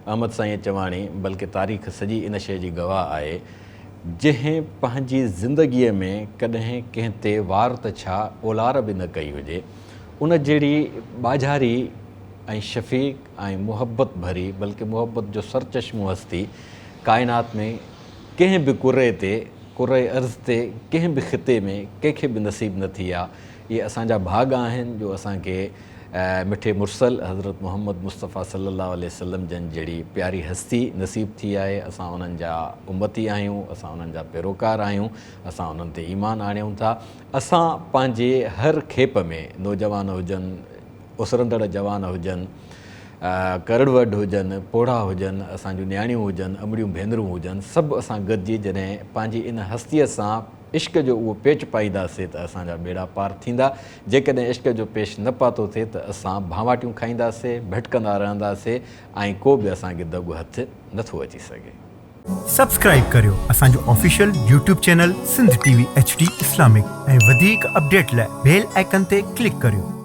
Speaker 1: अहमद साईं चवाणी, बल्कि तारीख़ सॼी इन शइ जी गवाह आहे, जंहिं पंहिंजी ज़िंदगीअ में कॾहिं कंहिं ते वार त छा ओलार बि न कई हुजे, उन जहिड़ी ॿाझारी ऐं शफ़ीक़ ऐं मुहबत भरी, बल्कि मुहबत जो सरचश्मो हस्ती काइनात में कंहिं बि कुर्रे ते, कुर्रे अर्ज़ ते, कंहिं बि ख़िते में कंहिंखे बि नसीब न थी आहे। इहे असांजा भाॻ आहिनि जो असांखे मिठे मुरसल हज़रत मोहम्मद मुस्तफ़ा सल्लल्लाहु अलैहि वसल्लम जन जहिड़ी प्यारी हस्ती नसीब थी आहे। असां उन्हनि जा उम्मती आहियूं, असां उन्हनि जा पैरोकार आहियूं, असां उन्हनि ते ईमान आणियूं था। असां पंहिंजे हर खेप में, नौजवान हुजनि, उसरंदड़ जवान हुजनि, करड़वड हुजनि, पोढ़ा हुजनि, असांजूं न्याणियूं हुजनि, अमड़ियूं भेनरूं हुजनि, सभु असां गॾिजी जॾहिं पंहिंजी इन हस्तीअ सां इश्क जो उहो पेच पाईंदासीं त असांजा बेड़ा पार थींदा। जेकॾहिं इश्क जो पेश न पातो थिए त असां भांवाटियूं खाईंदासीं, भटकंदा रहंदासीं ऐं को बि असांखे दॻु हथु नथो अची सघे।
Speaker 3: सब्सक्राइब करियो असांजो official YouTube channel Sindh TV HD Islamic ऐं वधीक अपडेट लाइ बेल आइकन ते क्लिक करियो।